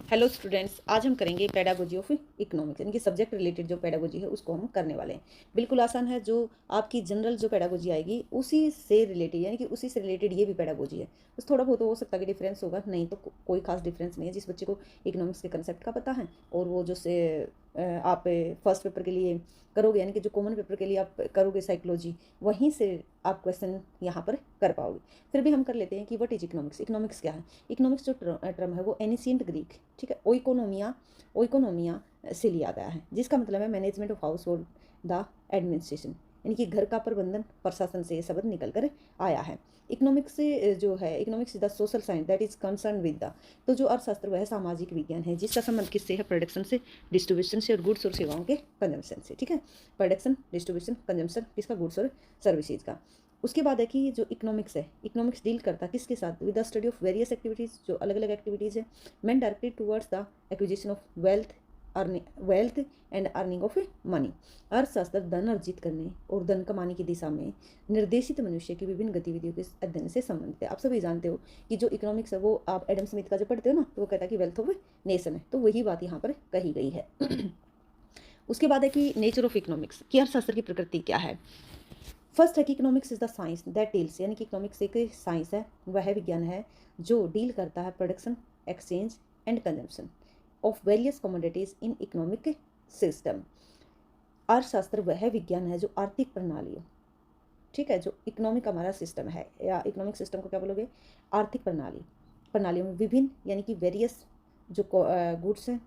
Hello students, आज हम करेंगे पेडागोजी ऑफ इकोनॉमिक्स, यानी कि सब्जेक्ट रिलेटेड जो पेडागोजी है उसको हम करने वाले हैं। बिल्कुल आसान है। जो आपकी जनरल जो पेडागोजी आएगी उसी से रिलेटेड, यानी कि उसी से रिलेटेड ये भी पेडागोजी है। बस थोड़ा बहुत हो सकता है कि डिफरेंस होगा, नहीं तो कोई खास डिफरेंस नहीं है। जिस बच्चे को इकोनॉमिक्स के कंसेप्ट का पता है और वो जो से आप फर्स्ट पेपर के लिए करोगे, यानी कि जो कॉमन पेपर के लिए आप करोगे साइकोलॉजी, वहीं से आप क्वेश्चन यहाँ पर कर पाओगे। फिर भी हम कर लेते हैं कि व्हाट इज इकोनॉमिक्स। इकोनॉमिक्स क्या है? इकोनॉमिक्स जो टर्म है वो एनिशियंट ग्रीक, ठीक है, ओइकोनोमिया से लिया गया है, जिसका मतलब है management of house hold the administration, यानी कि घर का प्रबंधन, प्रशासन से ये शब्द निकल कर आया है। इकोनॉमिक्स से जो है, economics is the social science that is concern with the, तो जो अर्थशास्त्र वह सामाजिक विज्ञान है जिसका संबंध किससे है? प्रोडक्शन से, डिस्ट्रीब्यूशन से और गुड्स और सेवाओं के कंजम्पशन से, ठीक है। प्रोडक्शन, डिस्ट्रीब्यूशन, कंजम्पशन किसका? गुड्स और सर्विसेज का। उसके बाद है कि जो इकोनॉमिक्स है, इकोनॉमिक्स डील करता है किसके साथ? With the study of various activities, जो अलग अलग एक्टिविटीज़ है main directed towards the acquisition of wealth and earning of money. अर्थशास्त्र धन अर्जित करने और धन कमाने की दिशा में निर्देशित मनुष्य की विभिन्न गतिविधियों के अध्ययन से संबंधित है। आप सभी जानते हो कि जो इकोनॉमिक्स है वो आप एडम स्मिथ का जो पढ़ते हो ना, तो वो कहता है कि वेल्थ ऑफ नेशन है, तो वही बात यहाँ पर कही गई है। उसके बाद है कि नेचर ऑफ इकोनॉमिक्स, कि अर्थशास्त्र की प्रकृति क्या है। फर्स्ट है कि economics is the science that deals, यानी कि इकोनॉमिक्स एक साइंस है, वह विज्ञान है जो डील करता है production, exchange and consumption of various commodities in economic system. अर्थशास्त्र वह विज्ञान है जो आर्थिक प्रणालियों, ठीक है, जो इकोनॉमिक हमारा सिस्टम है, या इकोनॉमिक सिस्टम को क्या बोलोगे? आर्थिक प्रणालियों में विभिन्न, यानी कि वेरियस जो गुड्स हैं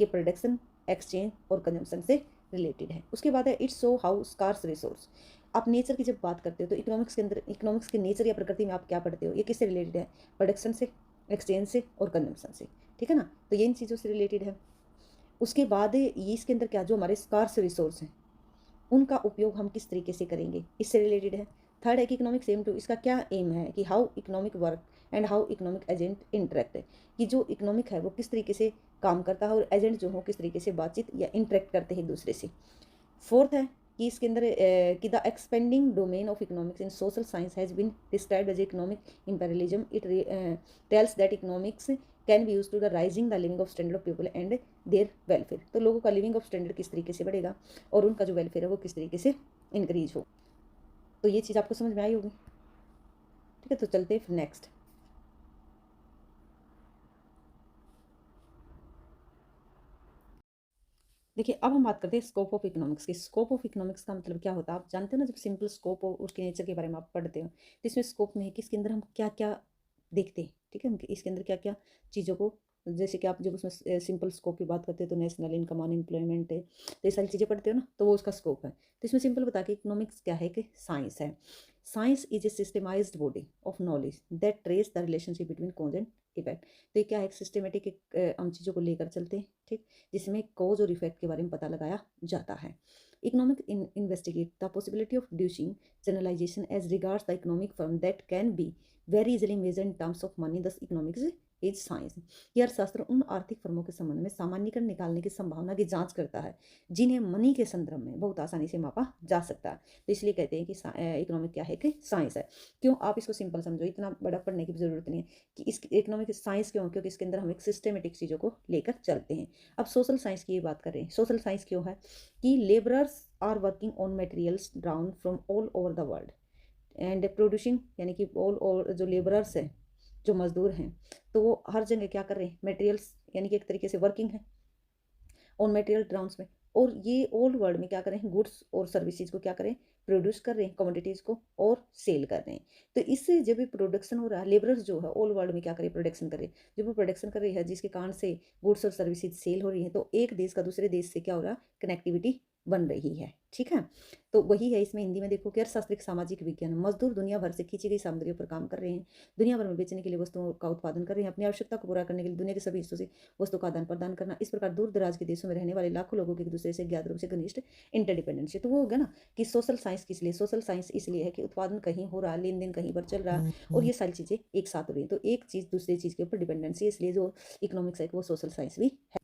के प्रोडक्शन, एक्सचेंज और कंजम्पशन से रिलेटेड है। उसके बाद है it's show how scarce resource. आप नेचर की जब बात करते हो तो इकोनॉमिक्स के अंदर, इकोनॉमिक्स के नेचर या प्रकृति में आप क्या पढ़ते हो? ये किससे रिलेटेड है? प्रोडक्शन से, एक्सचेंज से और कंजम्पशन से, ठीक है ना। तो ये इन चीज़ों से रिलेटेड है। उसके बाद ये इसके अंदर क्या, जो हमारे स्कार्स रिसोर्स हैं उनका उपयोग हम किस तरीके से करेंगे, इससे रिलेटेड है। थर्ड है कि इकोनॉमिक्स एम टू, इसका क्या एम है कि how economic work and how economic agent interact, कि जो इकोनॉमिक है वो किस तरीके से काम करता है और एजेंट जो हो किस तरीके से बातचीत या इंटरेक्ट करते हैं एक दूसरे से। फोर्थ है कि इसके अंदर कि the expanding domain of economics in social science has been described as economic imperialism. It tells that economics can be use to the rising the living of standard of people and their welfare, तो लोगों का living of standard किस तरीके से बढ़ेगा और उनका जो वेलफेयर है वो किस तरीके से इंक्रीज हो। तो ये चीज़ आपको समझ में आई होगी, ठीक है। तो चलते हैं फिर नेक्स्ट। देखिए, अब हम बात करते हैं स्कोप ऑफ इकोनॉमिक्स की। स्कोप ऑफ इकोनॉमिक्स का मतलब क्या होता है? आप जानते हो ना, जब सिंपल स्कोप हो उसके नेचर के बारे में आप पढ़ते हो, तो इसमें स्कोप में है कि इसके अंदर हम क्या क्या देखते हैं, ठीक है, इसके अंदर क्या क्या चीज़ों को, जैसे कि आप जब उसमें सिंपल स्कोप की बात करते हो तो नेशनल इनकम, अनएम्प्लॉयमेंट है, तो ये सारी चीज़ें पढ़ते हो ना, तो वो उसका स्कोप है। तो इसमें सिंपल बता के इकोनॉमिक्स क्या है कि साइंस है। Science is a systemised body of knowledge that trace the relationship between cause and effect. तो ये क्या है? एक सिस्टमेटिक, एक हम चीज़ों को लेकर चलते हैं, ठीक, जिसमें कॉज और इफेक्ट के बारे में पता लगाया जाता है। Economic investigate the possibility of deducing generalisation as regards the economic firm that can be very easily measure in terms of money, thus economics is science. यह अर्थशास्त्र उन आर्थिक फर्मों के संबंध में सामान्यीकरण निकालने की संभावना की जांच करता है जिन्हें मनी के संदर्भ में बहुत आसानी से मापा जा सकता है। तो इसलिए कहते हैं कि इकोनॉमिक क्या है कि साइंस है। क्यों? आप इसको सिंपल समझो, इतना बड़ा पढ़ने की जरूरत नहीं है कि इस इकोनॉमिक साइंस क्यों, क्योंकि इसके अंदर हम एक सिस्टमेटिक चीज़ों को लेकर चलते हैं। अब सोशल साइंस की ये बात करें, सोशल साइंस क्यों है कि labourers are working on materials drawn from all over the world and producing, यानी कि ऑल ओवर जो लेबरर्स हैं, जो मजदूर हैं, तो वो हर जगह क्या कर रहे हैं? मटेरियल्स, यानी कि एक तरीके से वर्किंग है ऑन मटेरियल ग्राउंड्स में, और ये ओल्ड वर्ल्ड में क्या करें? गुड्स और सर्विसेज को क्या करें? प्रोड्यूस कर रहे हैं, कमोडिटीज़ को, और सेल कर रहे हैं। तो इससे जब भी प्रोडक्शन हो रहा है, लेबरर्स जो है ओल्ड वर्ल्ड में क्या करें? प्रोडक्शन कर रहे हैं। जब वो प्रोडक्शन कर रही है जिसके कारण से गुड्स और सर्विसेज सेल हो रही है, तो एक देश का दूसरे देश से क्या हो रहा है? कनेक्टिविटी बन रही है, ठीक है। तो वही है इसमें हिंदी में देखो कि अर्थशास्त्रिक सामाजिक विज्ञान, मजदूर दुनिया भर से खींची गई सामग्रियों पर काम कर रहे हैं, दुनिया भर में बेचने के लिए वस्तुओं का उत्पादन कर रहे हैं, अपनी आवश्यकता को पूरा करने के लिए दुनिया के सभी हिस्सों से वस्तु का आदान प्रदान करना। इस प्रकार दूर दराज के देशों में रहने वाले लाखों लोगों के एक दूसरे से ज्ञात रूप से घनिष्ठ इंटरडिपेंडेंसी। तो वो हो गया ना कि सोशल साइंस किस लिए? सोशल साइंस इसलिए है कि उत्पादन कहीं हो रहा है, लेन देन कहीं पर चल रहा है, और ये सारी चीज़ें एक साथ हो रही है, तो एक चीज़ दूसरी चीज़ के ऊपर डिपेंडेंसी, इसलिए जो इकोनॉमिक्स है वो सोशल साइंस भी है।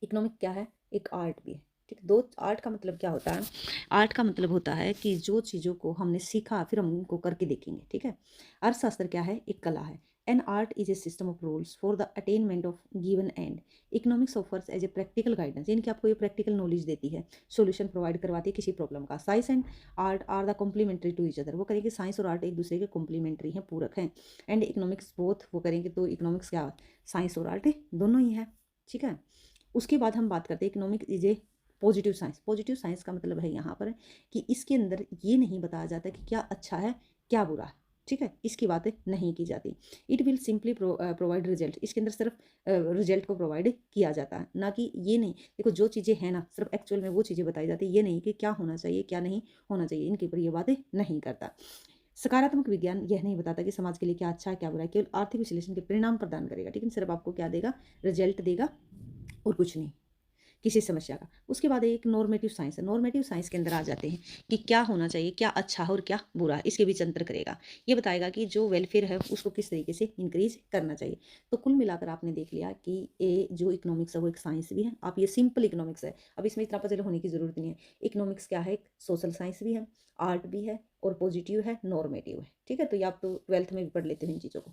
इकोनॉमिक क्या है? एक आर्ट भी है, ठीक। दो आर्ट का मतलब क्या होता है? आर्ट का मतलब होता है कि जो चीज़ों को हमने सीखा फिर हम उनको करके देखेंगे, ठीक है। अर्थशास्त्र क्या है? एक कला है। An art is a system of rules for the attainment of given end. Economics offers as a practical guidance, यानी कि आपको ये प्रैक्टिकल नॉलेज देती है, सॉल्यूशन प्रोवाइड करवाती है किसी प्रॉब्लम का. Science and art are the complementary to each other. वो करेंगे साइंस और आर्ट एक दूसरे के कॉम्प्लीमेंट्री हैं, पूरक हैं. एंड इकोनॉमिक्स बोथ, वो करेंगे तो इकोनॉमिक्स क्या, साइंस और आर्ट दोनों ही है. ठीक है. उसके बाद हम बात करते हैं economic is a positive science. Positive science का मतलब है यहाँ पर कि इसके अंदर ये नहीं बताया जाता कि क्या अच्छा है क्या बुरा है. ठीक है, इसकी बातें नहीं की जाती. It will simply provide result. इसके अंदर सिर्फ रिजल्ट को प्रोवाइड किया जाता है, ना कि ये नहीं. देखो जो चीज़ें हैं ना, सिर्फ एक्चुअल में वो चीज़ें बताई जाती है, ये नहीं कि क्या होना चाहिए क्या नहीं होना चाहिए, इनके ऊपर ये बातें नहीं करता. सकारात्मक विज्ञान यह नहीं बताता कि समाज के लिए क्या अच्छा है क्या बुरा है, केवल आर्थिक विश्लेषण के परिणाम प्रदान करेगा. ठीक है, सिर्फ आपको क्या देगा, रिजल्ट देगा और कुछ नहीं किसी समस्या का. उसके बाद एक नॉर्मेटिव साइंस है. नॉर्मेटिव साइंस के अंदर आ जाते हैं कि क्या होना चाहिए, क्या अच्छा है और क्या बुरा है, इसके बीच अंतर करेगा. ये बताएगा कि जो वेलफेयर है उसको किस तरीके से इंक्रीज करना चाहिए. तो कुल मिलाकर आपने देख लिया कि ये जो इकोनॉमिक्स है वो एक साइंस भी है. आप ये सिंपल इकोनॉमिक्स है, अब इसमें इतना पजल होने की जरूरत नहीं है. इकोनॉमिक्स क्या है, एक सोशल साइंस भी है, आर्ट भी है और पॉजिटिव है, नॉर्मेटिव है. ठीक है, तो ये आप तो ट्वेल्थ में भी पढ़ लेते हो इन चीज़ों को.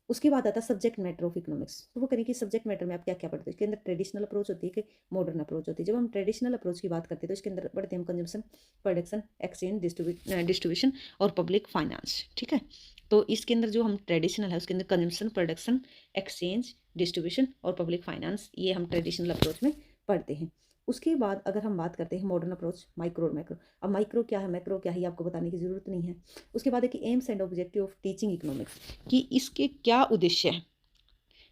उसके बाद आता है सब्जेक्ट मैटर ऑफ इकोनॉमिक्स. तो वो करें कि सब्जेक्ट मैटर में आप क्या क्या पढ़ते हो. इसके अंदर ट्रेडिशनल अप्रोच होती है कि मॉडर्न अप्रोच होती है. जब हम ट्रेडिशनल अप्रोच की बात करते हैं तो इसके अंदर पढ़ते हैं हम कंजम्पशन, प्रोडक्शन, एक्सचेंज, डिस्ट्रीब्यूशन और पब्लिक फाइनेंस. ठीक है, तो इसके अंदर जो हम ट्रेडिशनल है उसके अंदर कंजम्पशन, प्रोडक्शन, एक्सचेंज, डिस्ट्रीब्यूशन और पब्लिक फाइनेंस, ये हम ट्रेडिशनल अप्रोच में पढ़ते हैं. उसके बाद अगर हम बात करते हैं मॉडर्न अप्रोच, माइक्रो और मैक्रो. अब माइक्रो क्या है मैक्रो क्या है ये आपको बताने की जरूरत नहीं है. उसके बाद है कि AIIMS and objective of teaching economics, कि इसके क्या उद्देश्य है.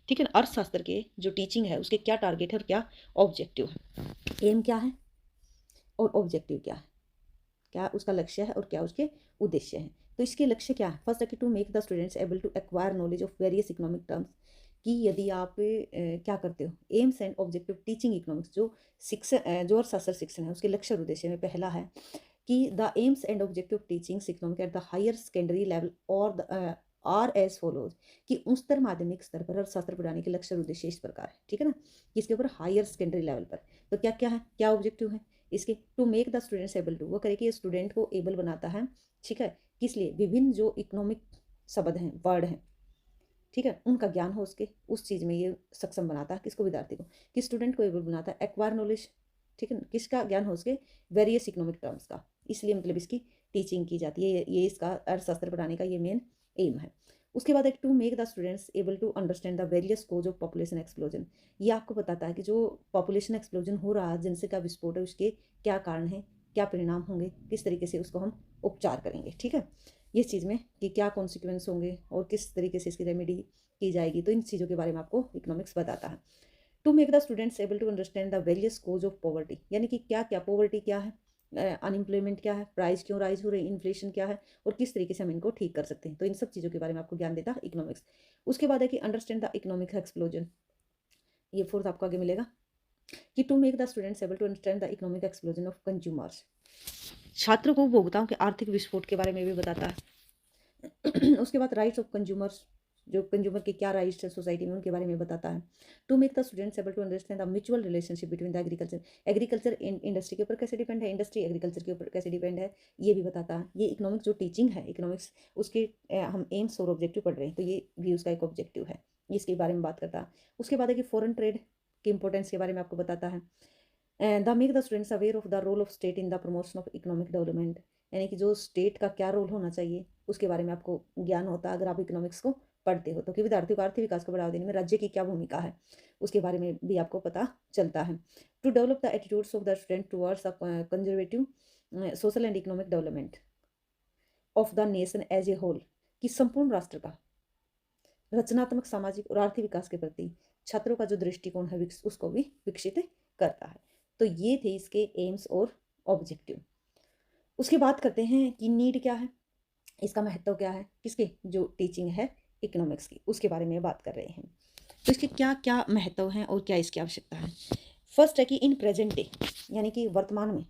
ठीक है ना, अर्थशास्त्र के जो टीचिंग है उसके क्या टारगेट है और क्या ऑब्जेक्टिव है. एम क्या है और ऑब्जेक्टिव क्या है, क्या उसका लक्ष्य है और क्या उसके उद्देश्य है. तो इसके लक्ष्य क्या है. फर्स्ट है कि to make the students able to acquire knowledge of various economic terms, कि यदि आप क्या करते हो, aims and objective teaching economics, जो शिक्षण जो अर्थशास्त्र शिक्षण है उसके लक्ष्य और उद्देश्य में पहला है कि the aims and objective teaching economic at the higher secondary level और द आर एज फॉलोज, कि उच्चतर माध्यमिक स्तर पर अर्थशास्त्र पढ़ाने के लक्ष्य और उद्देश्य इस प्रकार है. ठीक है ना, इसके ऊपर हायर सेकेंडरी लेवल पर तो क्या क्या है, क्या ऑब्जेक्टिव है इसके. To make the students able to, वो करे कि स्टूडेंट को एबल बनाता है. ठीक है, किस लिए, विभिन्न जो इकोनॉमिक शब्द हैं, वर्ड हैं, ठीक है, उनका ज्ञान हो उसके, उस चीज़ में ये सक्षम बनाता है किसको, विद्यार्थी को. कि स्टूडेंट को एबल बनाता है एक्वायर नॉलेज. ठीक है, किसका ज्ञान हो उसके, वेरियस इकोनॉमिक टर्म्स का. इसलिए मतलब इसकी टीचिंग की जाती है, ये इसका अर्थशास्त्र पढ़ाने का ये मेन एम है. उसके बाद एक to make the students able to understand the various cause of population explosion. ये आपको बताता है कि जो पॉपुलेशन एक्सप्लोजन हो रहा है, जनसंख्या विस्फोट है, उसके क्या कारण है, क्या परिणाम होंगे, किस तरीके से उसको हम उपचार करेंगे. ठीक है, इस चीज़ में कि क्या कॉन्सिक्वेंस होंगे और किस तरीके से इसकी रेमेडी की जाएगी. तो इन चीज़ों के बारे में आपको इकोनॉमिक्स बताता है. To make the students able to understand the various cause of poverty, यानी कि क्या क्या पॉवर्टी क्या है, अनएम्प्लॉयमेंट क्या है, प्राइस क्यों राइज हो रही है, इन्फ्लेशन क्या है और किस तरीके से हम इनको ठीक कर सकते हैं. तो इन सब चीज़ों के बारे में आपको ज्ञान देता है इकोनॉमिक्स. उसके बाद है कि अंडरस्टैंड द इकोनॉमिक एक्सप्लोजन, ये फोर्थ आपको आगे मिलेगा कि to make the students able to understand the economic explosion of consumers, छात्रों को उपभोक्ताओं के आर्थिक विस्फोट के बारे में भी बताता है. उसके बाद राइट्स ऑफ कंज्यूमर्स, जो कंज्यूमर के क्या राइट्स है सोसाइटी में उनके बारे में बताता है. To make the students able to understand the mutual relationship between the agriculture, agriculture industry के ऊपर कैसे डिपेंड है, इंडस्ट्री एग्रीकल्चर के ऊपर कैसे डिपेंड है, ये भी बताता है. ये इकोनॉमिक्स जो टीचिंग है इकोनॉमिक्स, उसके हम एम्स और ऑब्जेक्टिव पढ़ रहे हैं, तो ये भी उसका एक ऑब्जेक्टिव है, इसके बारे में बात करता है. उसके बाद है कि फॉरेन ट्रेड की इंपॉर्टेंस के बारे में आपको बताता है. The make the students aware of the role of state in the promotion of economic development, यानी कि जो स्टेट का क्या रोल होना चाहिए उसके बारे में आपको ज्ञान होता है अगर आप इकोनॉमिक्स को पढ़ते हो. तो कि विद्यार्थियों को आर्थिक विकास को बढ़ावा देने में राज्य की क्या भूमिका है उसके बारे में भी आपको पता चलता है. To develop the attitudes of the student towards conservative social and economic development of the nation as a whole, कि संपूर्ण राष्ट्र का रचनात्मक सामाजिक और आर्थिक विकास के प्रति छात्रों का जो दृष्टिकोण है उसको भी विकसित करता है. तो ये थे इसके एम्स और ऑब्जेक्टिव. उसके बात करते हैं कि नीड क्या है, इसका महत्व क्या है, किसके, जो टीचिंग है इकोनॉमिक्स की, उसके बारे में बात कर रहे हैं. तो इसके क्या क्या महत्व हैं और क्या इसकी आवश्यकता है. फर्स्ट है कि इन प्रेजेंट डे, यानी कि वर्तमान में,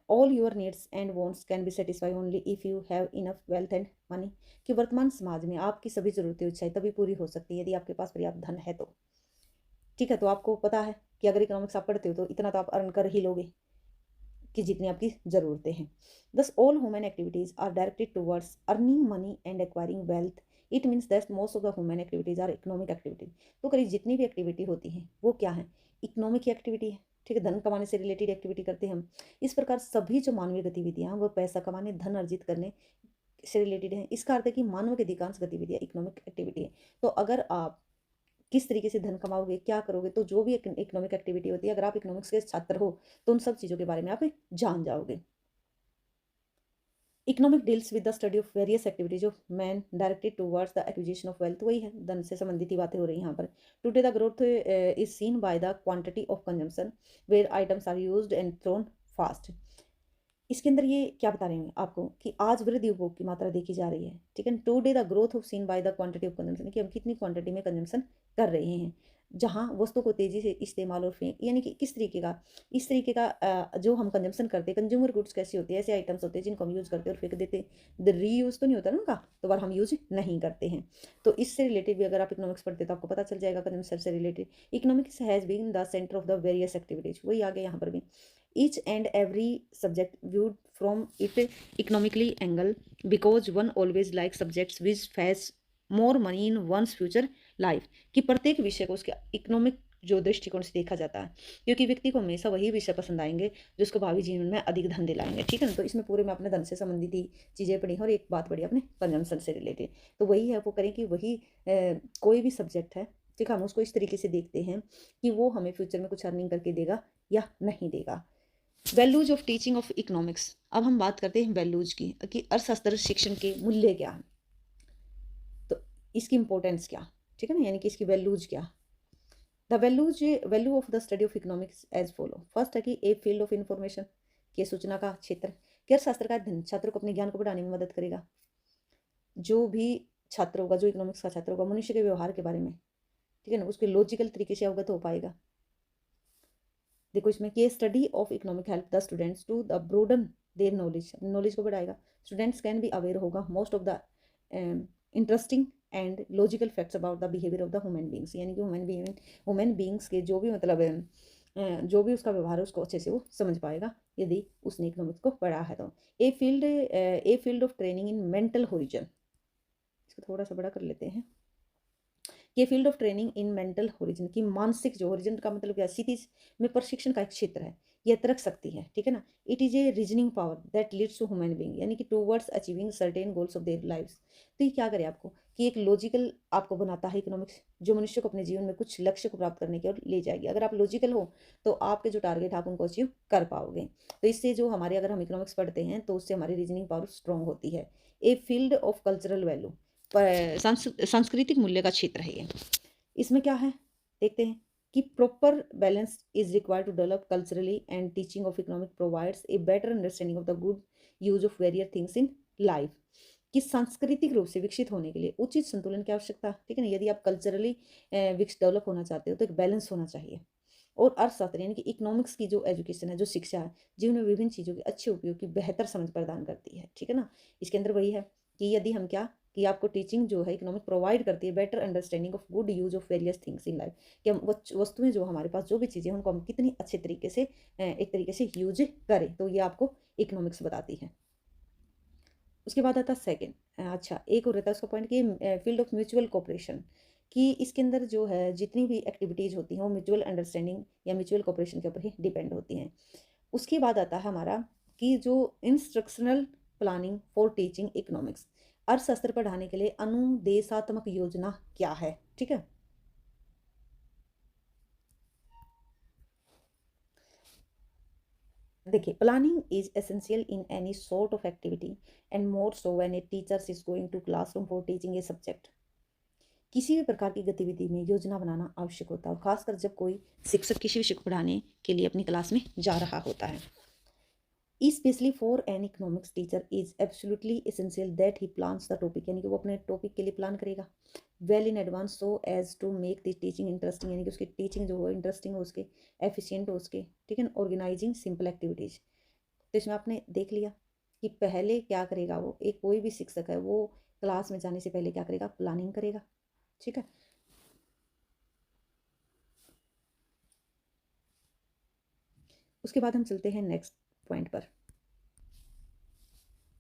all your needs and wants can be satisfy only if you have enough wealth and money, कि वर्तमान समाज में आपकी सभी ज़रूरतें इच्छाएं तभी पूरी हो सकती है यदि आपके पास पर्याप्त धन है तो. ठीक है, तो आपको पता है कि अगर इकोनॉमिक्स आप पढ़ते हो तो इतना तो आप अर्न कर ही लोगे कि जितनी आपकी ज़रूरतें हैं. Thus all human activities are directed towards earning money and acquiring wealth it means that most of the human activities are economic activities. तो करीब जितनी भी एक्टिविटी होती हैं वो क्या है, इकोनॉमिक की एक्टिविटी है, ठीक है, धन कमाने से रिलेटेड एक्टिविटी करते हैं हम। इस प्रकार सभी जो मानवीय गतिविधियां वो पैसा कमाने, धन अर्जित करने से रिलेटेड है। इसका अर्थ है कि मानव की अधिकांश गतिविधियां इकोनॉमिक एक्टिविटी है। तो अगर आप किस तरीके से धन कमाओगे, क्या करोगे, तो जो भी इकोनॉमिक एक्टिविटी होती है, अगर आप इकोनॉमिक्स के छात्र हो तो उन सब चीज़ों के बारे में आप जान जाओगे। Economic deals with the study of various activities of man directed towards the acquisition of wealth. वही है, धन से संबंधित ही बातें हो रही हैं यहाँ पर। Today the growth is seen by the quantity of consumption where items are used and thrown fast. इसके अंदर ये क्या बता रहे हैं आपको कि आज वृद्धि उपभोग की मात्रा देखी जा रही है, ठीक है। Today the growth of seen by the quantity of consumption, कि हम कितनी क्वांटिटी में कंजम्पशन कर रहे हैं, जहां वस्तु को तेजी से इस्तेमाल और फेंक, यानी कि किस तरीके का, इस तरीके का जो हम कंजम्पशन करते हैं, कंज्यूमर गुड्स कैसे होते हैं, ऐसे आइटम्स होते हैं जिनको हम यूज़ करते हैं और फेंक देते हैं। रीयूज तो नहीं होता ना उनका, तो बार हम यूज नहीं करते हैं। तो इससे रिलेटेड भी अगर आप इकोनॉमिक्स पढ़ते तो आपको पता चल जाएगा कंजम्पशन से related. Economics has been the centre of the various activities, वही आगे यहाँ पर भी। each and every subject viewed from it economically angle, because one always likes subjects which face more money in one's future life, कि प्रत्येक विषय को उसके इकोनॉमिक जो दृष्टिकोण से देखा जाता है, क्योंकि व्यक्ति को हमेशा वही विषय पसंद आएंगे जो उसको भावी जीवन में अधिक धन दिलाएंगे, ठीक है ना। तो इसमें पूरे में अपने धन से संबंधित ही चीज़ें पढ़ी हैं और एक बात पढ़ी अपने कंजम्पशन से रिलेटेड। तो वही है, वो करें कि वही कोई भी सब्जेक्ट है, ठीक है, हम उसको इस तरीके से देखते हैं कि वो हमें फ्यूचर में कुछ अर्निंग करके देगा या नहीं देगा। Values of teaching of economics. अब हम बात करते हैं वैल्यूज की, कि अर्थशास्त्र शिक्षण के मूल्य क्या है, तो इसकी इंपॉर्टेंस क्या, ठीक है ना, यानी कि इसकी वैल्यूज क्या। The values, value of the study of economics as follow. First है कि ए फील्ड ऑफ इंफॉर्मेशन, के सूचना का क्षेत्र, कि अर्थशास्त्र का अध्ययन छात्रों को अपने ज्ञान को बढ़ाने में मदद करेगा। जो भी छात्र होगा, जो इकोनॉमिक्स का छात्र होगा, मनुष्य के व्यवहार के बारे में, ठीक है ना, उसके लॉजिकल तरीके से अवगत हो पाएगा। देखो इसमें कि study of economic help the students to the broaden their knowledge, knowledge को बढ़ाएगा। स्टूडेंट्स कैन बी अवेयर होगा most of the interesting and logical facts about the behaviour of the human beings, यानी कि ह्यूमन बींग्स के जो भी मतलब जो भी उसका व्यवहार है उसको अच्छे से वो समझ पाएगा यदि उसने इकोनॉमिक्स को पढ़ा है तो। A field of training in mental horizon, इसको थोड़ा सा बड़ा कर लेते हैं। ये field of training in mental horizon, की मानसिक, जो होरिजन का मतलब क्या, क्षितिज में प्रशिक्षण का एक क्षेत्र है, यह तर्क शक्ति है, ठीक है ना। It is a reasoning power that leads to human being, यानी कि towards achieving certain goals of their lives. तो ये क्या करे आपको कि एक लॉजिकल आपको बनाता है इकोनॉमिक्स, जो मनुष्य को अपने जीवन में कुछ लक्ष्य को प्राप्त करने की ओर ले जाएगी। अगर आप लॉजिकल हो तो आपके जो टारगेट आप उनको अचीव कर पाओगे। तो इससे जो हमारे, अगर हम इकोनॉमिक्स पढ़ते हैं तो उससे हमारी रीजनिंग पावर स्ट्रॉन्ग होती है। A field of cultural value, सांस्कृतिक मूल्य का क्षेत्र है ये। इसमें क्या है देखते हैं कि proper balance is required to develop culturally and teaching of economic provides a better understanding of the good use of various things in life, कि सांस्कृतिक रूप से विकसित होने के लिए उचित संतुलन की आवश्यकता, ठीक है ना। यदि आप कल्चरली डेवलप होना चाहते हो तो एक बैलेंस होना चाहिए। और अर्थशास्त्र यानी कि इकोनॉमिक्स की जो एजुकेशन है, जो शिक्षा है, जीवन में विभिन्न चीज़ों के अच्छे उपयोग की बेहतर समझ प्रदान करती है, ठीक है ना। इसके अंदर वही है कि यदि हम क्या, कि आपको टीचिंग जो है इकोनॉमिक प्रोवाइड करती है better understanding of good use of various things in life, कि हम वस्तुएं जो हमारे पास जो भी चीज़ें हैं उनको हम कितनी अच्छे तरीके से एक तरीके से यूज करें, तो ये आपको इकोनॉमिक्स बताती है। उसके बाद आता है सेकेंड, अच्छा एक और रहता है उसका पॉइंट कि फील्ड ऑफ म्यूचुअल कोऑपरेशन, कि इसके अंदर जो है जितनी भी एक्टिविटीज़ होती हैं वो म्यूचुअल अंडरस्टैंडिंग या म्यूचुअल कोऑपरेशन के ऊपर ही डिपेंड होती हैं। उसके बाद आता है हमारा कि जो instructional planning for teaching economics, अर्थशास्त्र पढ़ाने के लिए अनुदेशात्मक योजना क्या है, ठीक है। देखिए, planning is essential in any sort of activity and more so when a teacher is going to classroom for teaching a subject. किसी भी प्रकार की गतिविधि में योजना बनाना आवश्यक होता है, और खासकर जब कोई शिक्षक किसी विषय को पढ़ाने के लिए अपनी क्लास में जा रहा होता है। Specially for an economics teacher is absolutely essential that he plans the topic, यानी कि वो अपने टॉपिक के लिए प्लान करेगा well in advance so as to make the teaching interesting, यानी कि उसकी टीचिंग जो हो इंटरेस्टिंग हो, उसके एफिशिएंट हो उसके, ठीक है ना। ऑर्गेनाइजिंग सिंपल एक्टिविटीज, तो इसमें आपने देख लिया कि पहले क्या करेगा वो, एक कोई भी शिक्षक है वो क्लास में जाने से पहले क्या करेगा, प्लानिंग करेगा, ठीक है। उसके बाद हम चलते हैं नेक्स्ट पॉइंट पर।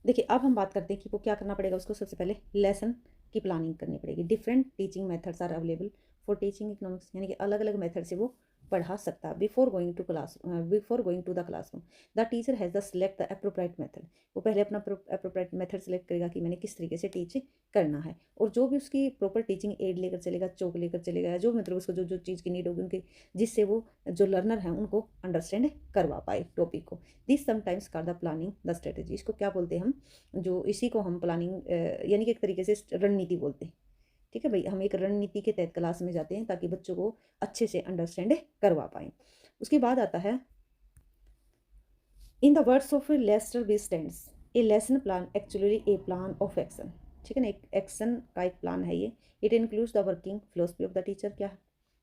देखिए अब हम बात करते हैं कि वो क्या करना पड़ेगा उसको। सबसे पहले लेसन की प्लानिंग करनी पड़ेगी। Different teaching methods are available for teaching economics, यानी कि अलग अलग मेथड से वो पढ़ा सकता है। Before going to the classroom the teacher has the select the appropriate method. वो पहले अपना अप्रोप्रिएट मेथड सेलेक्ट करेगा कि मैंने किस तरीके से टीच करना है, और जो भी उसकी प्रॉपर टीचिंग एड लेकर चलेगा, चौक लेकर चलेगा, जो मतलब उसको जो जो चीज़ की नीड होगी उनकी, जिससे वो जो लर्नर हैं उनको अंडरस्टैंड करवा पाए टॉपिक को। This sometimes called the planning the strategy. इसको क्या बोलते हैं हम, जो इसी को हम प्लानिंग यानी कि एक तरीके से रणनीति बोलते हैं। ठीक है भाई, हम एक रणनीति के तहत क्लास में जाते हैं ताकि बच्चों को अच्छे से अंडरस्टैंड करवा पाएँ। उसके बाद आता है in the words of Lester B stands a lesson plan actually a plan of action. ठीक है ना, एक एक्शन का एक प्लान है ये। It includes the working philosophy of the teacher. क्या है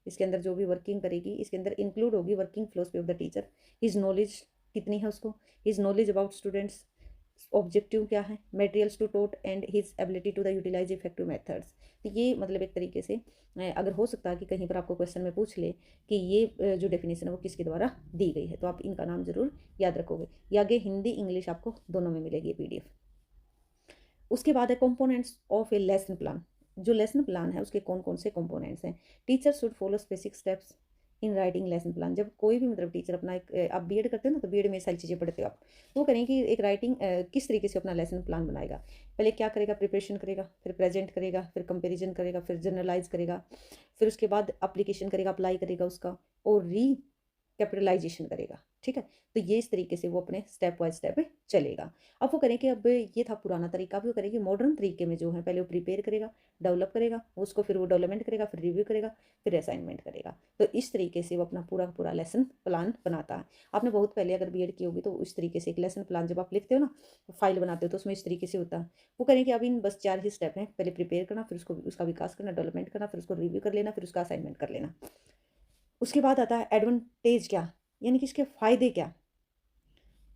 इसके अंदर, जो भी वर्किंग करेगी इसके अंदर इंक्लूड होगी working philosophy of the teacher. His knowledge कितनी है उसको, his knowledge about students, objective क्या है, materials to taught and his ability to the utilise effective methods. तो ये मतलब एक तरीके से अगर हो सकता है कि कहीं पर आपको क्वेश्चन में पूछ ले कि ये जो डेफिनेशन है वो किसके द्वारा दी गई है, तो आप इनका नाम जरूर याद रखोगे। ये आगे हिंदी इंग्लिश आपको दोनों में मिलेगी PDF। उसके बाद है components of A lesson plan. जो लेसन प्लान है उसके कौन कौन से कंपोनेंट्स हैं। Teacher should follow specific steps in writing lesson plan. जब कोई भी मतलब टीचर अपना एक, आप बीएड करते हो ना, तो बीएड में सारी चीज़ें पढ़ते हो आप, तो वो करें कि एक राइटिंग किस तरीके से अपना लेसन प्लान बनाएगा। पहले क्या करेगा, प्रिपरेशन करेगा, फिर प्रेजेंट करेगा, फिर कंपेरिजन करेगा, फिर जनरलाइज करेगा, फिर उसके बाद अप्लीकेशन करेगा, अप्लाई करेगा उसका, और री कैपिटलाइजेशन करेगा। ठीक है, तो ये इस तरीके से वो अपने स्टेप बाय स्टेप चलेगा। अब वो करें कि अब ये था पुराना तरीका, भी वो करेंगे मॉडर्न तरीके में जो है, पहले वो प्रिपेयर करेगा, डेवलप करेगा, उसको फिर वो डेवलपमेंट करेगा, फिर रिव्यू करेगा, फिर असाइनमेंट करेगा। तो इस तरीके से वो अपना पूरा पूरा लेसन प्लान बनाता है। आपने बहुत पहले अगर बीएड की होगी तो इस तरीके से एक लेसन प्लान जब आप लिखते हो ना, फाइल बनाते हो, तो उसमें इस तरीके से होता है। वो करें कि अब इन बस 4 ही स्टेप हैं, पहले प्रिपेयर करना, फिर उसको उसका विकास करना, डेवलपमेंट करना, फिर उसको रिव्यू कर लेना, फिर उसका असाइनमेंट कर लेना। उसके बाद आता है एडवांटेज क्या, यानी कि इसके फ़ायदे क्या,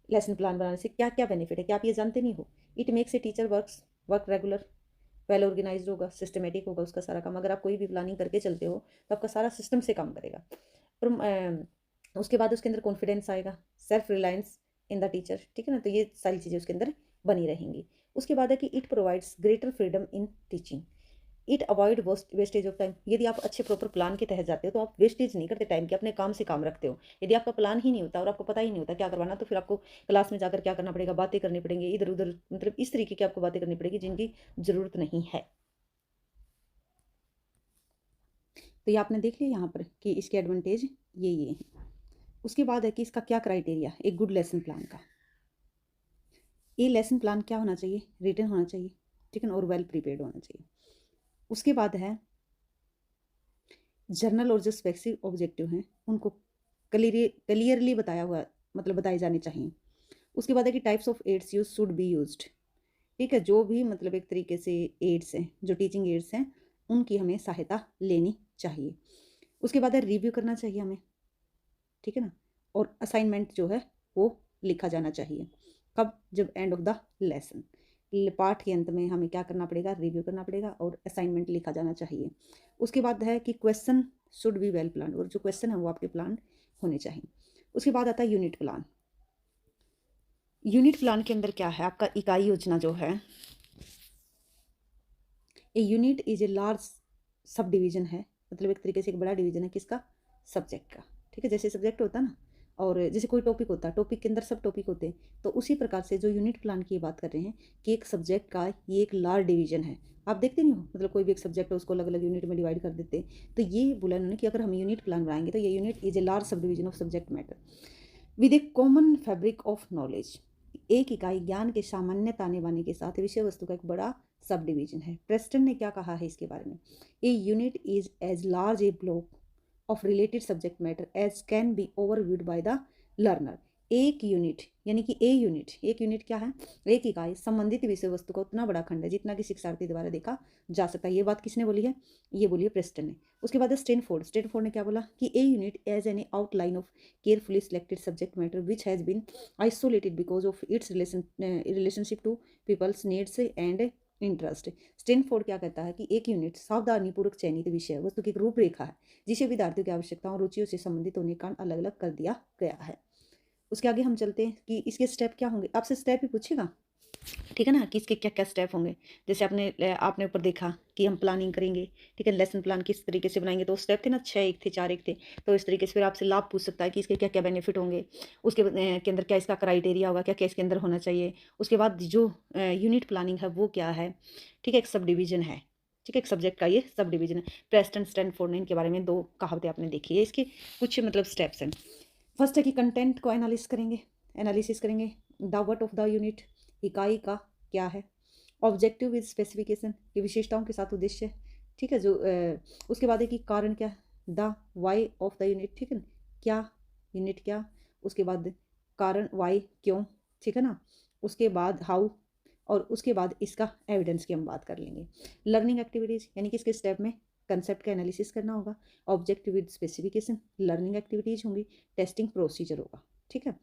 लेसन प्लान बनाने से क्या क्या बेनिफिट है, क्या आप ये जानते नहीं हो। It makes a teacher work regular, well organise होगा, सिस्टमेटिक होगा उसका सारा काम। अगर आप कोई भी प्लानिंग करके चलते हो तो आपका सारा सिस्टम से काम करेगा। उसके बाद उसके अंदर कॉन्फिडेंस आएगा, self reliance in the teacher. ठीक है ना, तो ये सारी चीज़ें उसके अंदर बनी रहेंगी। उसके बाद है कि it provides greater freedom in teaching. It avoid wastage of time. यदि आप अच्छे प्रॉपर प्लान के तहत जाते हो तो आप वेस्टेज नहीं करते टाइम के, अपने काम से काम रखते हो। यदि आपका प्लान ही नहीं होता और आपको पता ही नहीं होता क्या करवाना, तो फिर आपको क्लास में जाकर क्या करना पड़ेगा, बातें करनी पड़ेंगी इधर उधर, मतलब इस तरीके की आपको बातें करनी पड़ेगी जिनकी ज़रूरत नहीं है। तो ये आपने देख लिया यहाँ पर कि इसके एडवांटेज ये हैं। उसके बाद है कि इसका क्या क्राइटेरिया एक गुड लेसन प्लान का। ये लेसन प्लान क्या होना चाहिए, रिटन होना चाहिए, ठीक है ना, और वेल प्रिपेयर्ड होना चाहिए। उसके बाद है जर्नल और जो स्पेसिफिक ऑब्जेक्टिव हैं उनको क्लियरली बताया हुआ, मतलब बताए जाने चाहिए। उसके बाद है कि types of aids use should be used. ठीक है, जो भी मतलब एक तरीके से एड्स हैं, जो टीचिंग एड्स हैं, उनकी हमें सहायता लेनी चाहिए। उसके बाद है रिव्यू करना चाहिए हमें, ठीक है ना, और असाइनमेंट जो है वो लिखा जाना चाहिए। कब, जब एंड ऑफ द लेसन, पाठ के अंत में हमें क्या करना पड़ेगा, रिव्यू करना पड़ेगा और असाइनमेंट लिखा जाना चाहिए। उसके बाद है कि question should be well plan, और जो क्वेश्चन है वो आपके प्लान होने चाहिए। उसके बाद आता है यूनिट प्लान। यूनिट प्लान के अंदर क्या है, आपका इकाई योजना जो है, a unit is a large subdivision है, मतलब एक तरीके से एक बड़ा डिवीजन है किसका, सब्जेक्ट का। ठीक है, जैसे सब्जेक्ट होता है ना, और जैसे कोई टॉपिक होता है, टॉपिक के अंदर सब टॉपिक होते हैं, तो उसी प्रकार से जो यूनिट प्लान की बात कर रहे हैं कि एक सब्जेक्ट का ये एक लार्ज डिवीजन है। आप देखते नहीं हो, मतलब कोई भी एक सब्जेक्ट है उसको अलग अलग यूनिट में डिवाइड कर देते हैं। तो ये बोला उन्होंने कि अगर हम यूनिट प्लान बनाएंगे तो ये unit is a large sub division of subject matter with A common fabric of knowledge. एक इकाई ज्ञान के सामान्य ताने बाने के साथ विषय वस्तु का एक बड़ा सब डिवीजन है। प्रेस्टन ने क्या कहा है इसके बारे में, a unit is as large a block of related subject matter as can be overviewed by the learner. एक यूनिट यानी कि एक यूनिट क्या है, एक इकाई संबंधित विषय वस्तु का उतना बड़ा खंड है जितना कि शिक्षार्थी द्वारा देखा जा सकता है। ये बात किसने बोली है, ये बोली है प्रेस्टन ने। उसके बाद स्टैनफोर्ड ने क्या बोला कि a unit is an outline of carefully selected subject matter which has been isolated because of its relationship to people's needs and interest. Stanford क्या कहता है कि एक यूनिट सावधानीपूर्वक चयनित विषय वस्तु की एक रूपरेखा है जिसे विद्यार्थियों की आवश्यकताओं और रुचियों से संबंधित होने का अलग अलग कर दिया गया है। उसके आगे हम चलते हैं कि इसके स्टेप क्या होंगे, आपसे स्टेप ही पूछेगा ठीक है ना, कि इसके क्या-क्या स्टेप होंगे। जैसे आपने ऊपर देखा कि हम प्लानिंग करेंगे, ठीक है, लेसन प्लान किस तरीके से बनाएँगे, तो स्टेप थे ना 6 एक थे, 4 एक थे। तो इस तरीके से फिर आपसे लाभ पूछ सकता है कि इसके क्या-क्या बेनिफिट होंगे, उसके के अंदर क्या इसका क्राइटेरिया होगा, क्या-क्या इसके अंदर होना चाहिए। उसके बाद जो यूनिट प्लानिंग है वो क्या है, ठीक है, एक सब डिवीज़न है, ठीक है, एक सब्जेक्ट का ये सब डिवीज़न है। प्रेस्टन, स्टैनफोर्ड ने इनके बारे में 2 कहावतें आपने देखी है। इसके कुछ मतलब स्टेप्स हैं। फर्स्ट है कि कंटेंट को एनालिसिस करेंगे। The what of the unit, इकाई का क्या है। ऑब्जेक्टिव विद स्पेसिफिकेशन, की विशेषताओं के साथ उद्देश्य, ठीक है, जो उसके बाद है कि कारण क्या, the why of the unit, ठीक है ना, क्या यूनिट क्या, उसके बाद कारण वाई क्यों, ठीक है ना, उसके बाद हाउ, और उसके बाद इसका एविडेंस की हम बात कर लेंगे। लर्निंग एक्टिविटीज़ यानी कि इसके स्टेप में कंसेप्ट का एनालिसिस करना होगा। Objective with specification, learning activities होंगी, टेस्टिंग प्रोसीजर होगा, ठीक है,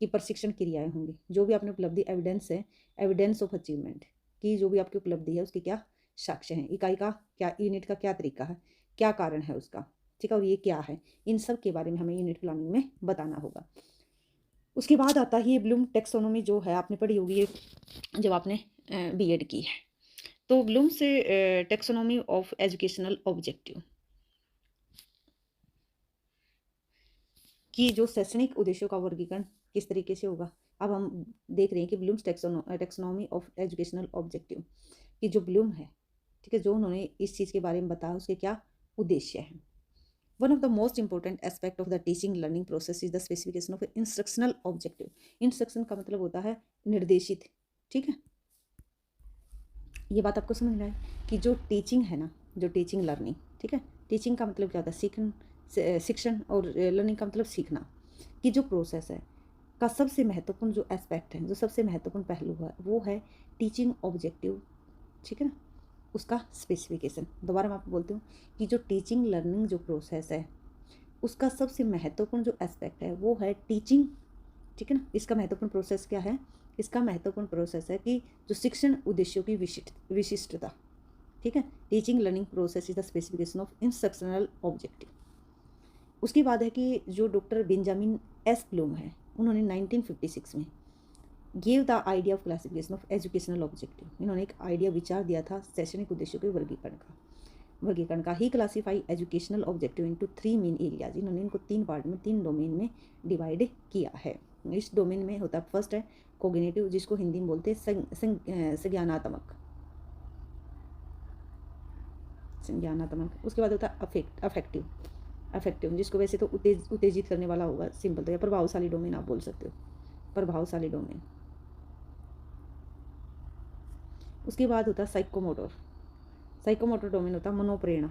कि प्रशिक्षण क्रियाएं होंगी, जो भी आपने उपलब्धि एविडेंस है, एविडेंस ऑफ अचीवमेंट की जो भी आपकी उपलब्धि है उसके क्या साक्ष्य हैं, इकाई का क्या, यूनिट का क्या तरीका है, क्या कारण है उसका, ठीक है, और ये क्या है, इन सब के बारे में हमें यूनिट प्लानिंग में बताना होगा। उसके बाद आता है ये ब्लूम टेक्सोनोमी, जो है आपने पढ़ी होगी ये जब आपने बीएड की है। तो ब्लूम से टेक्सोनोमी ऑफ एजुकेशनल ऑब्जेक्टिव कि जो शैक्षणिक उद्देश्यों का वर्गीकरण किस तरीके से होगा। अब हम देख रहे हैं कि Bloom's taxonomy of educational objective कि जो ब्लूम है, ठीक है, जो उन्होंने इस चीज़ के बारे में बताया उसके क्या उद्देश्य हैं। One of the most important aspect of the teaching learning process is the specification of instructional objective. Instruction का मतलब होता है निर्देशित, ठीक है, ये बात आपको समझ में आए कि जो टीचिंग है ना, जो टीचिंग लर्निंग, ठीक है, टीचिंग का मतलब क्या होता है, शिक्षण, और लर्निंग का मतलब सीखना, कि जो प्रोसेस है का सबसे महत्वपूर्ण जो एस्पेक्ट है, जो सबसे महत्वपूर्ण पहलू है वो है टीचिंग ऑब्जेक्टिव, ठीक है ना, उसका स्पेसिफिकेशन। दोबारा मैं आपको बोलती हूँ कि जो टीचिंग लर्निंग जो प्रोसेस है उसका सबसे महत्वपूर्ण जो एस्पेक्ट है वो है टीचिंग, ठीक है ना, इसका महत्वपूर्ण प्रोसेस क्या है, इसका महत्वपूर्ण प्रोसेस है कि जो शिक्षण उद्देश्यों की विशिष्टता, ठीक है, teaching learning process is the specification of instructional objective. उसके बाद है कि जो डॉक्टर बेंजामिन एस ब्लूम है, उन्होंने 1956 में give the idea of classification of educational objective, इन्होंने एक आइडिया विचार दिया था शैक्षणिक उद्देश्यों के वर्गीकरण का ही classify educational objective into 3 main areas, इन्होंने इनको 3 पार्ट में 3 डोमेन में डिवाइड किया है। इस डोमेन में होता है फर्स्ट है कोग्निटिव, जिसको हिंदी में बोलते हैं संज्ञानात्मक। उसके बाद होता है अफेक्टिव, जिसको वैसे तो उत्तेजित करने वाला होगा, सिंपल तो, या प्रभावशाली डोमेन आप बोल सकते हो, प्रभावशाली डोमेन। उसके बाद होता है साइकोमोटर डोमेन होता है मनोप्रेरणा,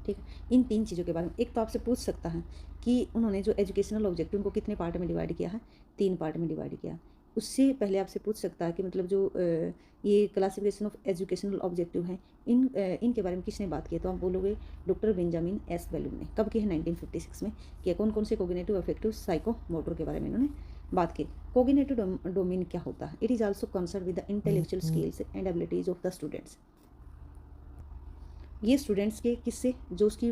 ठीक है। इन 3 चीज़ों के बारे में एक तो आपसे पूछ सकता है कि उन्होंने जो एजुकेशनल ऑब्जेक्टिव को कितने पार्ट में डिवाइड किया है, 3 पार्ट में डिवाइड किया। उससे पहले आपसे पूछ सकता है कि मतलब जो ये क्लासिफिकेशन ऑफ एजुकेशनल ऑब्जेक्टिव हैं, इनके बारे में किसने बात की है, तो आप बोलोगे डॉक्टर बेंजामिन एस ब्लूम ने। कब की है, 1956 में। कि कौन कौन से कोग्निटिव, अफेक्टिव, साइकोमोटर के बारे में इन्होंने बात की। कोग्निटिव डोमेन क्या होता है, it is also concern with the intellectual skills and abilities of the students. ये स्टूडेंट्स के किससे, जो उसकी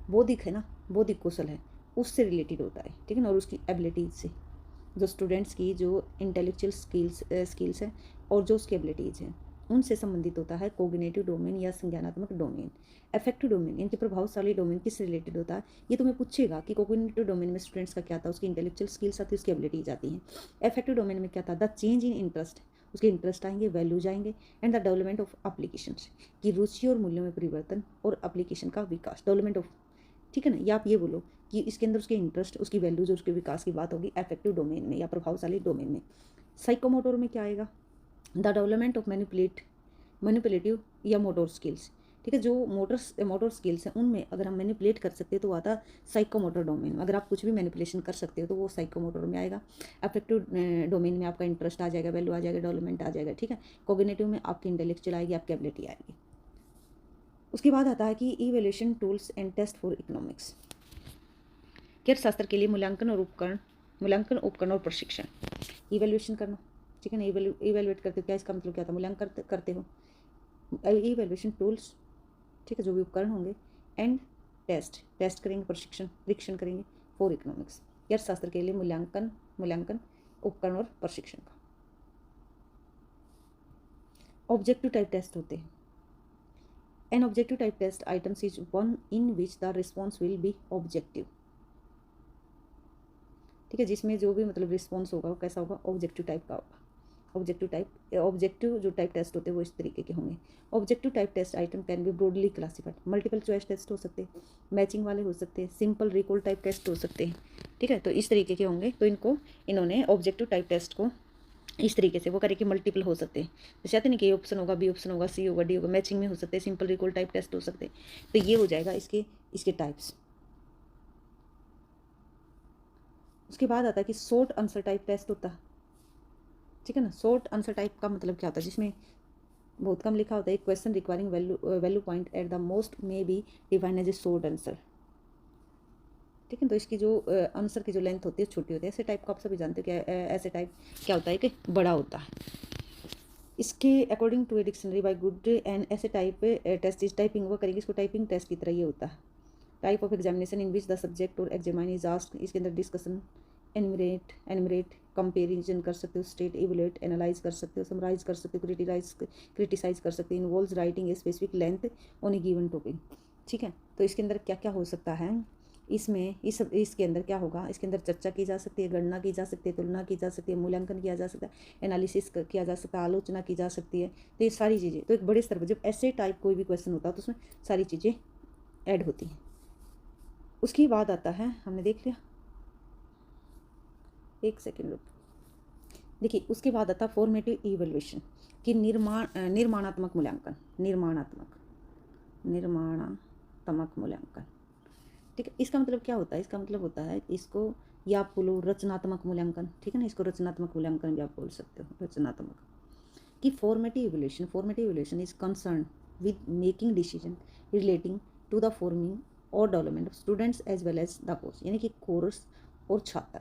बौद्धिक है ना, बौद्धिक कौशल है, उससे रिलेटेड होता है, ठीक है ना, और उसकी एबिलिटीज से, जो स्टूडेंट्स की जो इंटेलेक्चुअल स्किल्स हैं और जो उसकी एबिलिटीज हैं उनसे संबंधित होता है कोग्निटिव डोमेन या संज्ञानात्मक डोमेन। अफेक्टिव डोमेन इनके प्रभावशाली डोमेन किससे रिलेटेड होता है, ये तुम्हें पूछेगा कि कोग्निटिव डोमेन में स्टूडेंट्स का क्या था, उसकी इंटेलेक्चुअल स्किल्स आती है, उसकी एबिलिटीज आती हैं। अफेक्टिव डोमेन में क्या था, द चेंज इन इंटरेस्ट, उसके इंटरेस्ट आएंगे, वैल्यूज आएंगे, and the development of application, की रुचि और मूल्यों में परिवर्तन और एप्लीकेशन का विकास, डेवलपमेंट ऑफ, ठीक है ना, या आप ये बोलो कि इसके अंदर उसके इंटरेस्ट, उसकी वैल्यूज और उसके विकास की बात होगी अफेक्टिव डोमेन में या प्रभावशाली डोमेन में। साइकोमोटर में क्या आएगा, द डेवलपमेंट ऑफ मैनिपुलेटिव या मोटर स्किल्स, ठीक है, जो मोटर स्किल्स हैं उनमें अगर हम मैनिपुलेट कर सकते हैं तो वो आता साइकोमोटर डोमेन में। अगर आप कुछ भी मैनिपुलेशन कर सकते हो तो वो साइकोमोटर में आएगा। अफेक्टिव डोमेन में आपका इंटरेस्ट आ जाएगा, वैल्यू आ जाएगा, डेवलपमेंट आ जाएगा, ठीक है। कोग्निटिव में आपकी इंटेलेक्चुअल आएगी, आपकी एबिलिटी आएगी। उसके बाद आता है कि evaluation tools and test for economics, अर्थशास्त्र के लिए मूल्यांकन उपकरण और प्रशिक्षण। इवैल्यूएशन करना, ठीक है ना, इवैल्यूएट करते हो, क्या इसका मतलब क्या था, मूल्यांकन करते हो। इवैल्यूएशन टूल्स, ठीक है, जो भी उपकरण होंगे, एंड टेस्ट करेंगे, परीक्षण करेंगे फॉर इकोनॉमिक्स, अर्थशास्त्र के लिए मूल्यांकन मूल्यांकन उपकरण और प्रशिक्षण का। ऑब्जेक्टिव टाइप टेस्ट होते हैं। An objective type test items is one in which the response will be objective. ठीक है, जिसमें जो भी मतलब रिस्पॉन्स होगा वो कैसा होगा, ऑब्जेक्टिव टाइप का होगा। ऑब्जेक्टिव जो टाइप टेस्ट होते हैं वो इस तरीके के होंगे। Objective type test item can be broadly classified. Multiple choice test हो सकते हैं, मैचिंग वाले हो सकते हैं, सिंपल रिकॉल टाइप टेस्ट हो सकते हैं। ठीक है, तो इस तरीके के होंगे। तो इन्होंने ऑब्जेक्टिव टाइप टेस्ट को इस तरीके से वो करे कि मल्टीपल हो सकते हैं। तो चाहते नहीं कि ए ऑप्शन होगा, बी ऑप्शन होगा, सी होगा, डी होगा, मैचिंग में हो सकते हैं, सिंपल रिकॉल टाइप टेस्ट हो सकते हैं। तो ये हो जाएगा इसके टाइप्स। उसके बाद आता है कि शॉर्ट आंसर टाइप टेस्ट होता है। ठीक है ना, शॉर्ट आंसर टाइप का मतलब क्या होता है, जिसमें बहुत कम लिखा होता है। Question requiring value point at the most may be define as a short answer. ठीक है, तो इसकी जो आंसर की जो लेंथ होती है छोटी होती है। ऐसे टाइप को आप सभी जानते हो कि ऐसे टाइप क्या होता है कि बड़ा होता है। इसके according to a dictionary by good and ऐसे टाइप टेस्ट इस टाइपिंग वो करेंगे, इसको टाइपिंग टेस्ट की तरह ये होता है। Type of examination in which the subject और एग्जामिन इज आस्क्ड, इसके अंदर डिस्कशन, एनिमरेट कंपेरिजन कर सकते हो, स्टेट, इवैल्यूएट, एनालाइज कर सकते हो, समराइज कर सकते हो, क्रिटिसाइज कर सकते हो। Involves writing a specific length on A given topic. ठीक है, तो इसके अंदर क्या क्या हो सकता है, इसके अंदर क्या होगा, इसके अंदर चर्चा की जा सकती है, गणना की जा सकती है, तुलना की जा सकती है, मूल्यांकन किया जा सकता है, एनालिसिस किया जा सकता है, आलोचना की जा सकती है। तो ये सारी चीज़ें तो एक बड़े स्तर पर जब ऐसे टाइप कोई भी क्वेश्चन होता है तो उसमें सारी चीज़ें ऐड होती हैं। उसके बाद आता है, हमने देख लिया, एक सेकेंड रुक, देखिए उसके बाद आता है फॉर्मेटिव इवैल्यूएशन कि निर्माणात्मक मूल्यांकन। ठीक है, इसका मतलब क्या होता है, इसका मतलब होता है इसको या आप बोलो रचनात्मक मूल्यांकन। ठीक है ना, इसको रचनात्मक मूल्यांकन भी आप बोल सकते हो, रचनात्मक। कि formative evaluation is concern with making decision relating to the forming और development of students as well as the course. यानी कि कोर्स और छात्र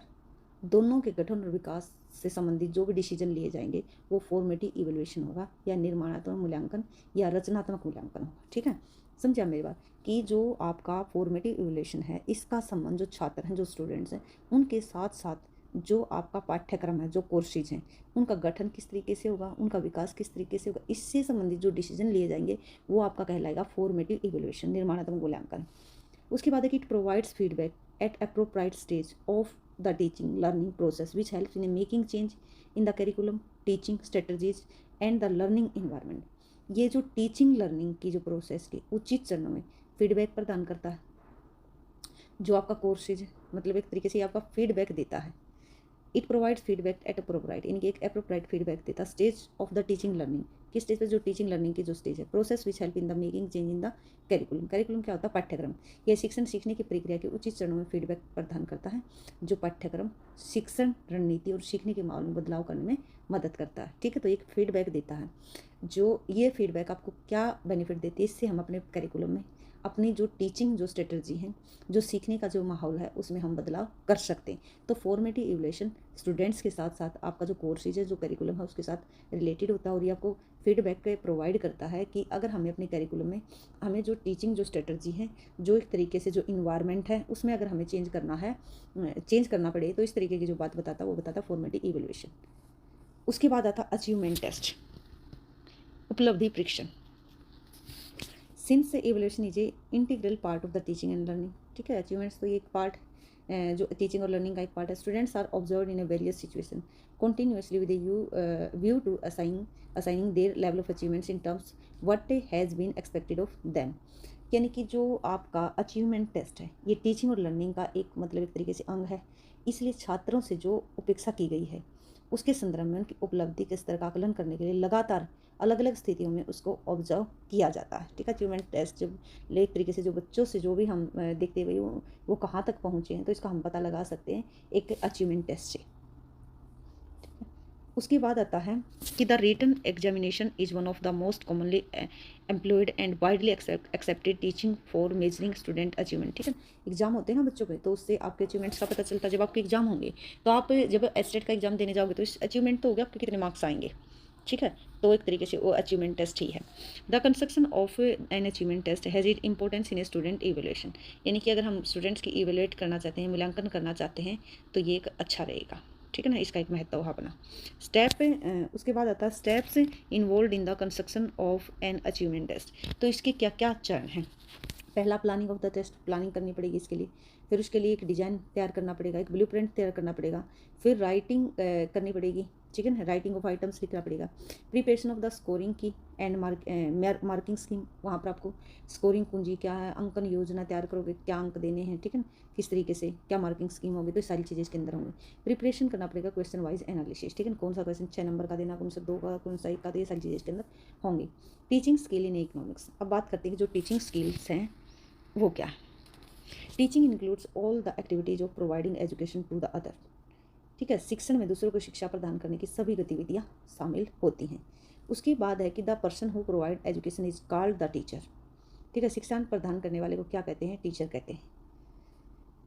दोनों के गठन और विकास से संबंधित जो भी डिसीजन लिए जाएंगे वो फॉर्मेटिव इवैल्यूएशन होगा, या निर्माणात्मक मूल्यांकन या रचनात्मक मूल्यांकन होगा। ठीक है, समझा मेरी बात, कि जो आपका फॉर्मेटिव इवैल्यूएशन है इसका संबंध जो छात्र हैं, जो स्टूडेंट्स हैं, उनके साथ साथ जो आपका पाठ्यक्रम है, जो कोर्सेज हैं, उनका गठन किस तरीके से होगा, उनका विकास किस तरीके से होगा, इससे संबंधित जो डिसीजन लिए जाएंगे वो आपका कहलाएगा फॉर्मेटिव इवैल्यूएशन, निर्माणात्मक मूल्यांकन। उसके बाद है कि it provides feedback eight appropriate stage of the teaching learning process which helps in making change in the curriculum, teaching strategies and the learning environment। ये जो टीचिंग लर्निंग की जो प्रोसेस की उचित चरणों में फीडबैक प्रदान करता है। जो आपका कोर्सेज मतलब एक तरीके से आपका फीडबैक देता है। It provide feedback eight appropriate, यानी कि एक अप्रोप्राइट फीडबैक देता stage of the teaching learning, किस स्टेज पे, जो टीचिंग लर्निंग की जो स्टेज है। Process which help in the making change in the curriculum क्या होता है, पाठ्यक्रम। यह शिक्षण सीखने की प्रक्रिया के उचित चरणों में फीडबैक प्रदान करता है, जो पाठ्यक्रम, शिक्षण रणनीति और सीखने के माहौल में बदलाव करने में मदद करता है। ठीक है, तो एक फीडबैक देता है। जो ये फीडबैक आपको क्या बेनिफिट देती है, इससे हम अपने करिकुलम में अपनी जो टीचिंग जो स्ट्रेटजी है, जो सीखने का जो माहौल है, उसमें हम बदलाव कर सकते हैं। तो फॉर्मेटिव इवैल्यूएशन स्टूडेंट्स के साथ साथ आपका जो कोर्सेज है, जो करिकुलम है, उसके साथ रिलेटेड होता है, और ये आपको फीडबैक प्रोवाइड करता है कि अगर हमें अपने करिकुलम में हमें जो टीचिंग जो स्ट्रेटजी है, जो एक तरीके से जो इन्वायरमेंट है, उसमें अगर हमें चेंज करना पड़े तो इस तरीके की जो बात बताता है वो बताता फॉर्मेटिव इवैल्यूएशन। उसके बाद आता अचीवमेंट टेस्ट, उपलब्धि परीक्षण। Since evaluation is a integral part of the teaching and learning. ठीक है, अचीवमेंट्स तो ये एक पार्ट जो टीचिंग और लर्निंग का एक पार्ट है। Students are observe in a various situation continuously with a view to assigning their level of achievements in terms what has been expected of them। यानी कि जो आपका अचीवमेंट टेस्ट है ये टीचिंग और लर्निंग का एक मतलब एक तरीके से अंग है, इसलिए छात्रों से जो अपेक्षा की गई है उसके संदर्भ में उनकी उपलब्धि के स्तर का आकलन करने के लिए लगातार अलग अलग स्थितियों में उसको ऑब्जर्व किया जाता है। ठीक है, अचीवमेंट टेस्ट जब एक तरीके से जो बच्चों से जो भी हम देखते हुए वो कहाँ तक पहुँचे हैं, तो इसका हम पता लगा सकते हैं एक अचीवमेंट टेस्ट से। उसके बाद आता है कि the written examination is one of the most commonly employed and widely accepted teaching for measuring student achievement. ठीक है, एग्जाम होते हैं ना बच्चों के, तो उससे आपके अचीवमेंट्स का पता चलता है। जब आपके एग्जाम होंगे तो आप जब एस्टेट का एग्जाम देने जाओगे तो इस अचीवमेंट तो हो गया आपके कितने मार्क्स आएंगे। ठीक है, तो एक तरीके से वो अचीवमेंट टेस्ट ही है। The construction of an achievement test has it importance in a student evaluation, यानी कि अगर हम स्टूडेंट्स की इवेल्यूएट करना चाहते हैं, मूल्यांकन करना चाहते हैं, तो ये एक अच्छा रहेगा। ठीक है ना, इसका एक महत्व है अपना। उसके बाद आता है steps involve in the construction of an achievement test. तो इसके क्या क्या चरण हैं? पहला planning of the test, planning करनी पड़ेगी इसके लिए। फिर उसके लिए एक डिज़ाइन तैयार करना पड़ेगा, एक ब्लूप्रिंट तैयार करना पड़ेगा। फिर राइटिंग करनी पड़ेगी, ठीक है ना, राइटिंग ऑफ आइटम्स लिखना पड़ेगा। प्रिपरेशन ऑफ द स्कोरिंग की एंड मार्किंग स्कीम, वहाँ पर आपको स्कोरिंग कुंजी क्या है, अंकन योजना तैयार करोगे, क्या अंक देने हैं, ठीक है ना, किस तरीके से, क्या मार्किंग स्कीम होगी, तो सारी चीज़ें इसके अंदर होंगी। प्रिपरेशन करना पड़ेगा क्वेश्चन वाइज एनालिसिस, ठीक है, कौन सा क्वेश्चन 6 नंबर का देना, कौन सा 2 का, कौन सा 1 का, ये सारी चीज़ें इसके अंदर होंगी। टीचिंग स्किल इन इकोनॉमिक्स, अब बात करते हैं कि जो टीचिंग स्किल्स हैं वो क्या है। Teaching includes all the activities of providing education to the other, ठीक है, शिक्षण में दूसरों को शिक्षा प्रदान करने की सभी गतिविधियाँ शामिल होती हैं। उसके बाद है कि the person who provide education is called the teacher, ठीक है, शिक्षा प्रदान करने वाले को क्या कहते हैं? टीचर कहते हैं।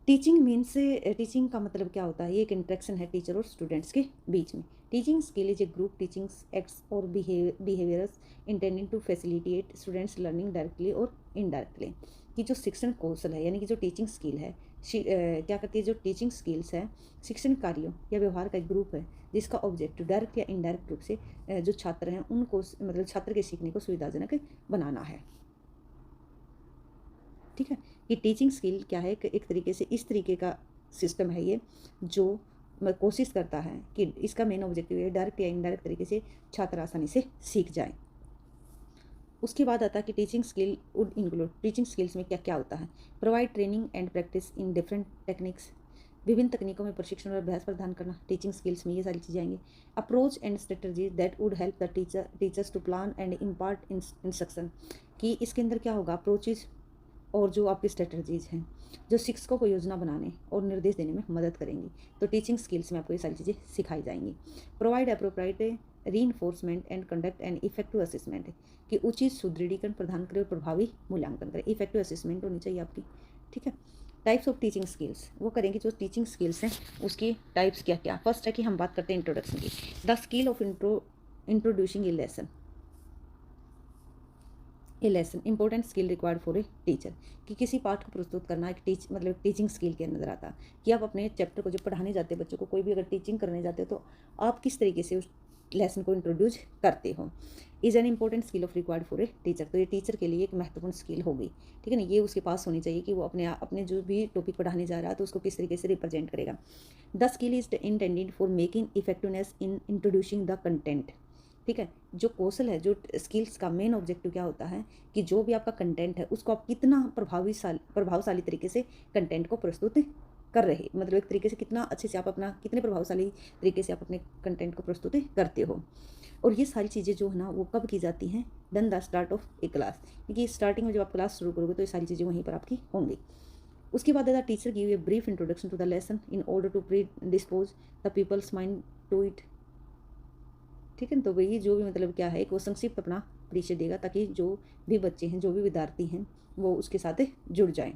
टीचिंग मीन्स, टीचिंग का मतलब क्या होता है? ये एक इंटरेक्शन है टीचर और स्टूडेंट्स के बीच में। Teaching skill is a group teaching acts और behaviours intending to facilitate students learning directly और इनडायरेक्टली। कि जो शिक्षण कौशल है, यानी कि जो टीचिंग स्किल है, क्या करती है? जो टीचिंग स्किल्स है शिक्षण कार्यों या व्यवहार का एक ग्रुप है जिसका ऑब्जेक्टिव डायरेक्ट या इनडायरेक्ट रूप से जो छात्र हैं उनको, मतलब छात्र के सीखने को सुविधाजनक बनाना है, ठीक है। ये टीचिंग स्किल क्या है? एक तरीके से इस तरीके का सिस्टम है ये, जो कोशिश करता है कि इसका मेन ऑब्जेक्टिव है डायरेक्ट या इनडायरेक्ट तरीके से छात्र आसानी से सीख जाए। उसके बाद आता है कि teaching skill would include, teaching skills में क्या क्या होता है? Provide training and practice in different techniques, विभिन्न तकनीकों में प्रशिक्षण और अभ्यास प्रदान करना, टीचिंग स्किल्स में ये सारी चीज़ें आएंगी। Approach and strategy that would help the teachers to plan and impart instruction, कि इसके अंदर क्या होगा? अप्रोचेज और जो आपकी स्ट्रेटजीज हैं जो शिक्षकों को योजना बनाने और निर्देश देने में मदद करेंगी। तो टीचिंग स्किल्स में आपको ये सारी चीज़ें सिखाई जाएंगी। Provide appropriate reinforcement and conduct and effective assessment, कि उचित सुदृढ़ीकरण प्रदान करे और प्रभावी मूल्यांकन करे। इफेक्टिव असेसमेंट होनी चाहिए आपकी, ठीक है। टाइप्स ऑफ टीचिंग स्किल्स, वो करेंगे जो टीचिंग स्किल्स हैं उसकी टाइप्स क्या क्या। फर्स्ट है कि हम बात करते हैं इंट्रोडक्शन की, the skill of introducing A lesson, A lesson important skill required for a teacher, कि किसी पाठ को प्रस्तुत करना एक मतलब टीचिंग स्किल के अंदर आता है। कि आप अपने चैप्टर को जब पढ़ाने जाते हो बच्चों को, कोई भी अगर टीचिंग करने जाते हो तो आप किस तरीके से उस लेसन को इंट्रोड्यूस करते हो। Is an important skill of required for a teacher, तो ये टीचर के लिए एक महत्वपूर्ण स्किल होगी, ठीक है ना। ये उसके पास होनी चाहिए कि वो अपने जो भी टॉपिक पढ़ाने जा रहा है तो उसको किस तरीके से रिप्रेजेंट करेगा। The skill is intended for making effectiveness in introducing the content, ठीक है। जो कौशल है, जो स्किल्स का मेन ऑब्जेक्टिव क्या होता है कि जो भी आपका कंटेंट है उसको आप कितना प्रभावशाली तरीके से कंटेंट को प्रस्तुत कर रहे, मतलब एक तरीके से कितना अच्छे से आप अपना, कितने प्रभावशाली तरीके से आप अपने कंटेंट को प्रस्तुत करते हो। और ये सारी चीज़ें जो है ना वो कब की जाती हैं? Then the start of a class, क्योंकि स्टार्टिंग में जब आप क्लास शुरू करोगे तो ये सारी चीज़ें वहीं पर आपकी होंगी। उसके बाद the teacher give a brief introduction to the lesson in order to predispose the pupils mind to it, ठीक है। तो वही जो भी मतलब क्या है, एक वो संक्षिप्त अपना परिचय देगा ताकि जो भी बच्चे हैं, जो भी विद्यार्थी हैं, वो उसके साथ जुड़ जाएं।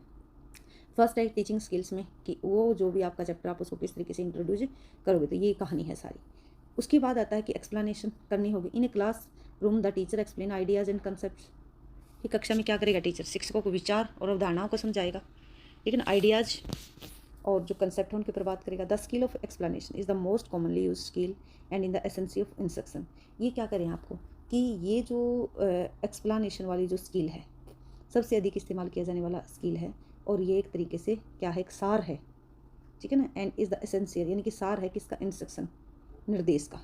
फर्स्ट है टीचिंग स्किल्स में कि वो जो भी आपका चैप्टर आप उसको किस तरीके से इंट्रोड्यूस करोगे, तो ये कहानी है सारी। उसके बाद आता है कि एक्सप्लेनेशन करनी होगी। In a classroom the teacher explain ideas and concept, कि कक्षा में क्या करेगा टीचर? शिक्षकों को विचार और अवधारणाओं को समझाएगा, लेकिन आइडियाज़ और जो कंसेप्ट है उनके ऊपर बात करेगा। The skill of explanation is the most commonly use skill and in the essence of instruction, ये क्या करें आपको कि ये जो एक्सप्लेनेशन वाली जो स्किल है सबसे अधिक इस्तेमाल किया जाने वाला स्किल है, और ये एक तरीके से क्या है? एक सार है, ठीक है ना। एंड इज़ द एसेंशियल, यानी कि सार है किसका? इंस्ट्रक्शन, निर्देश का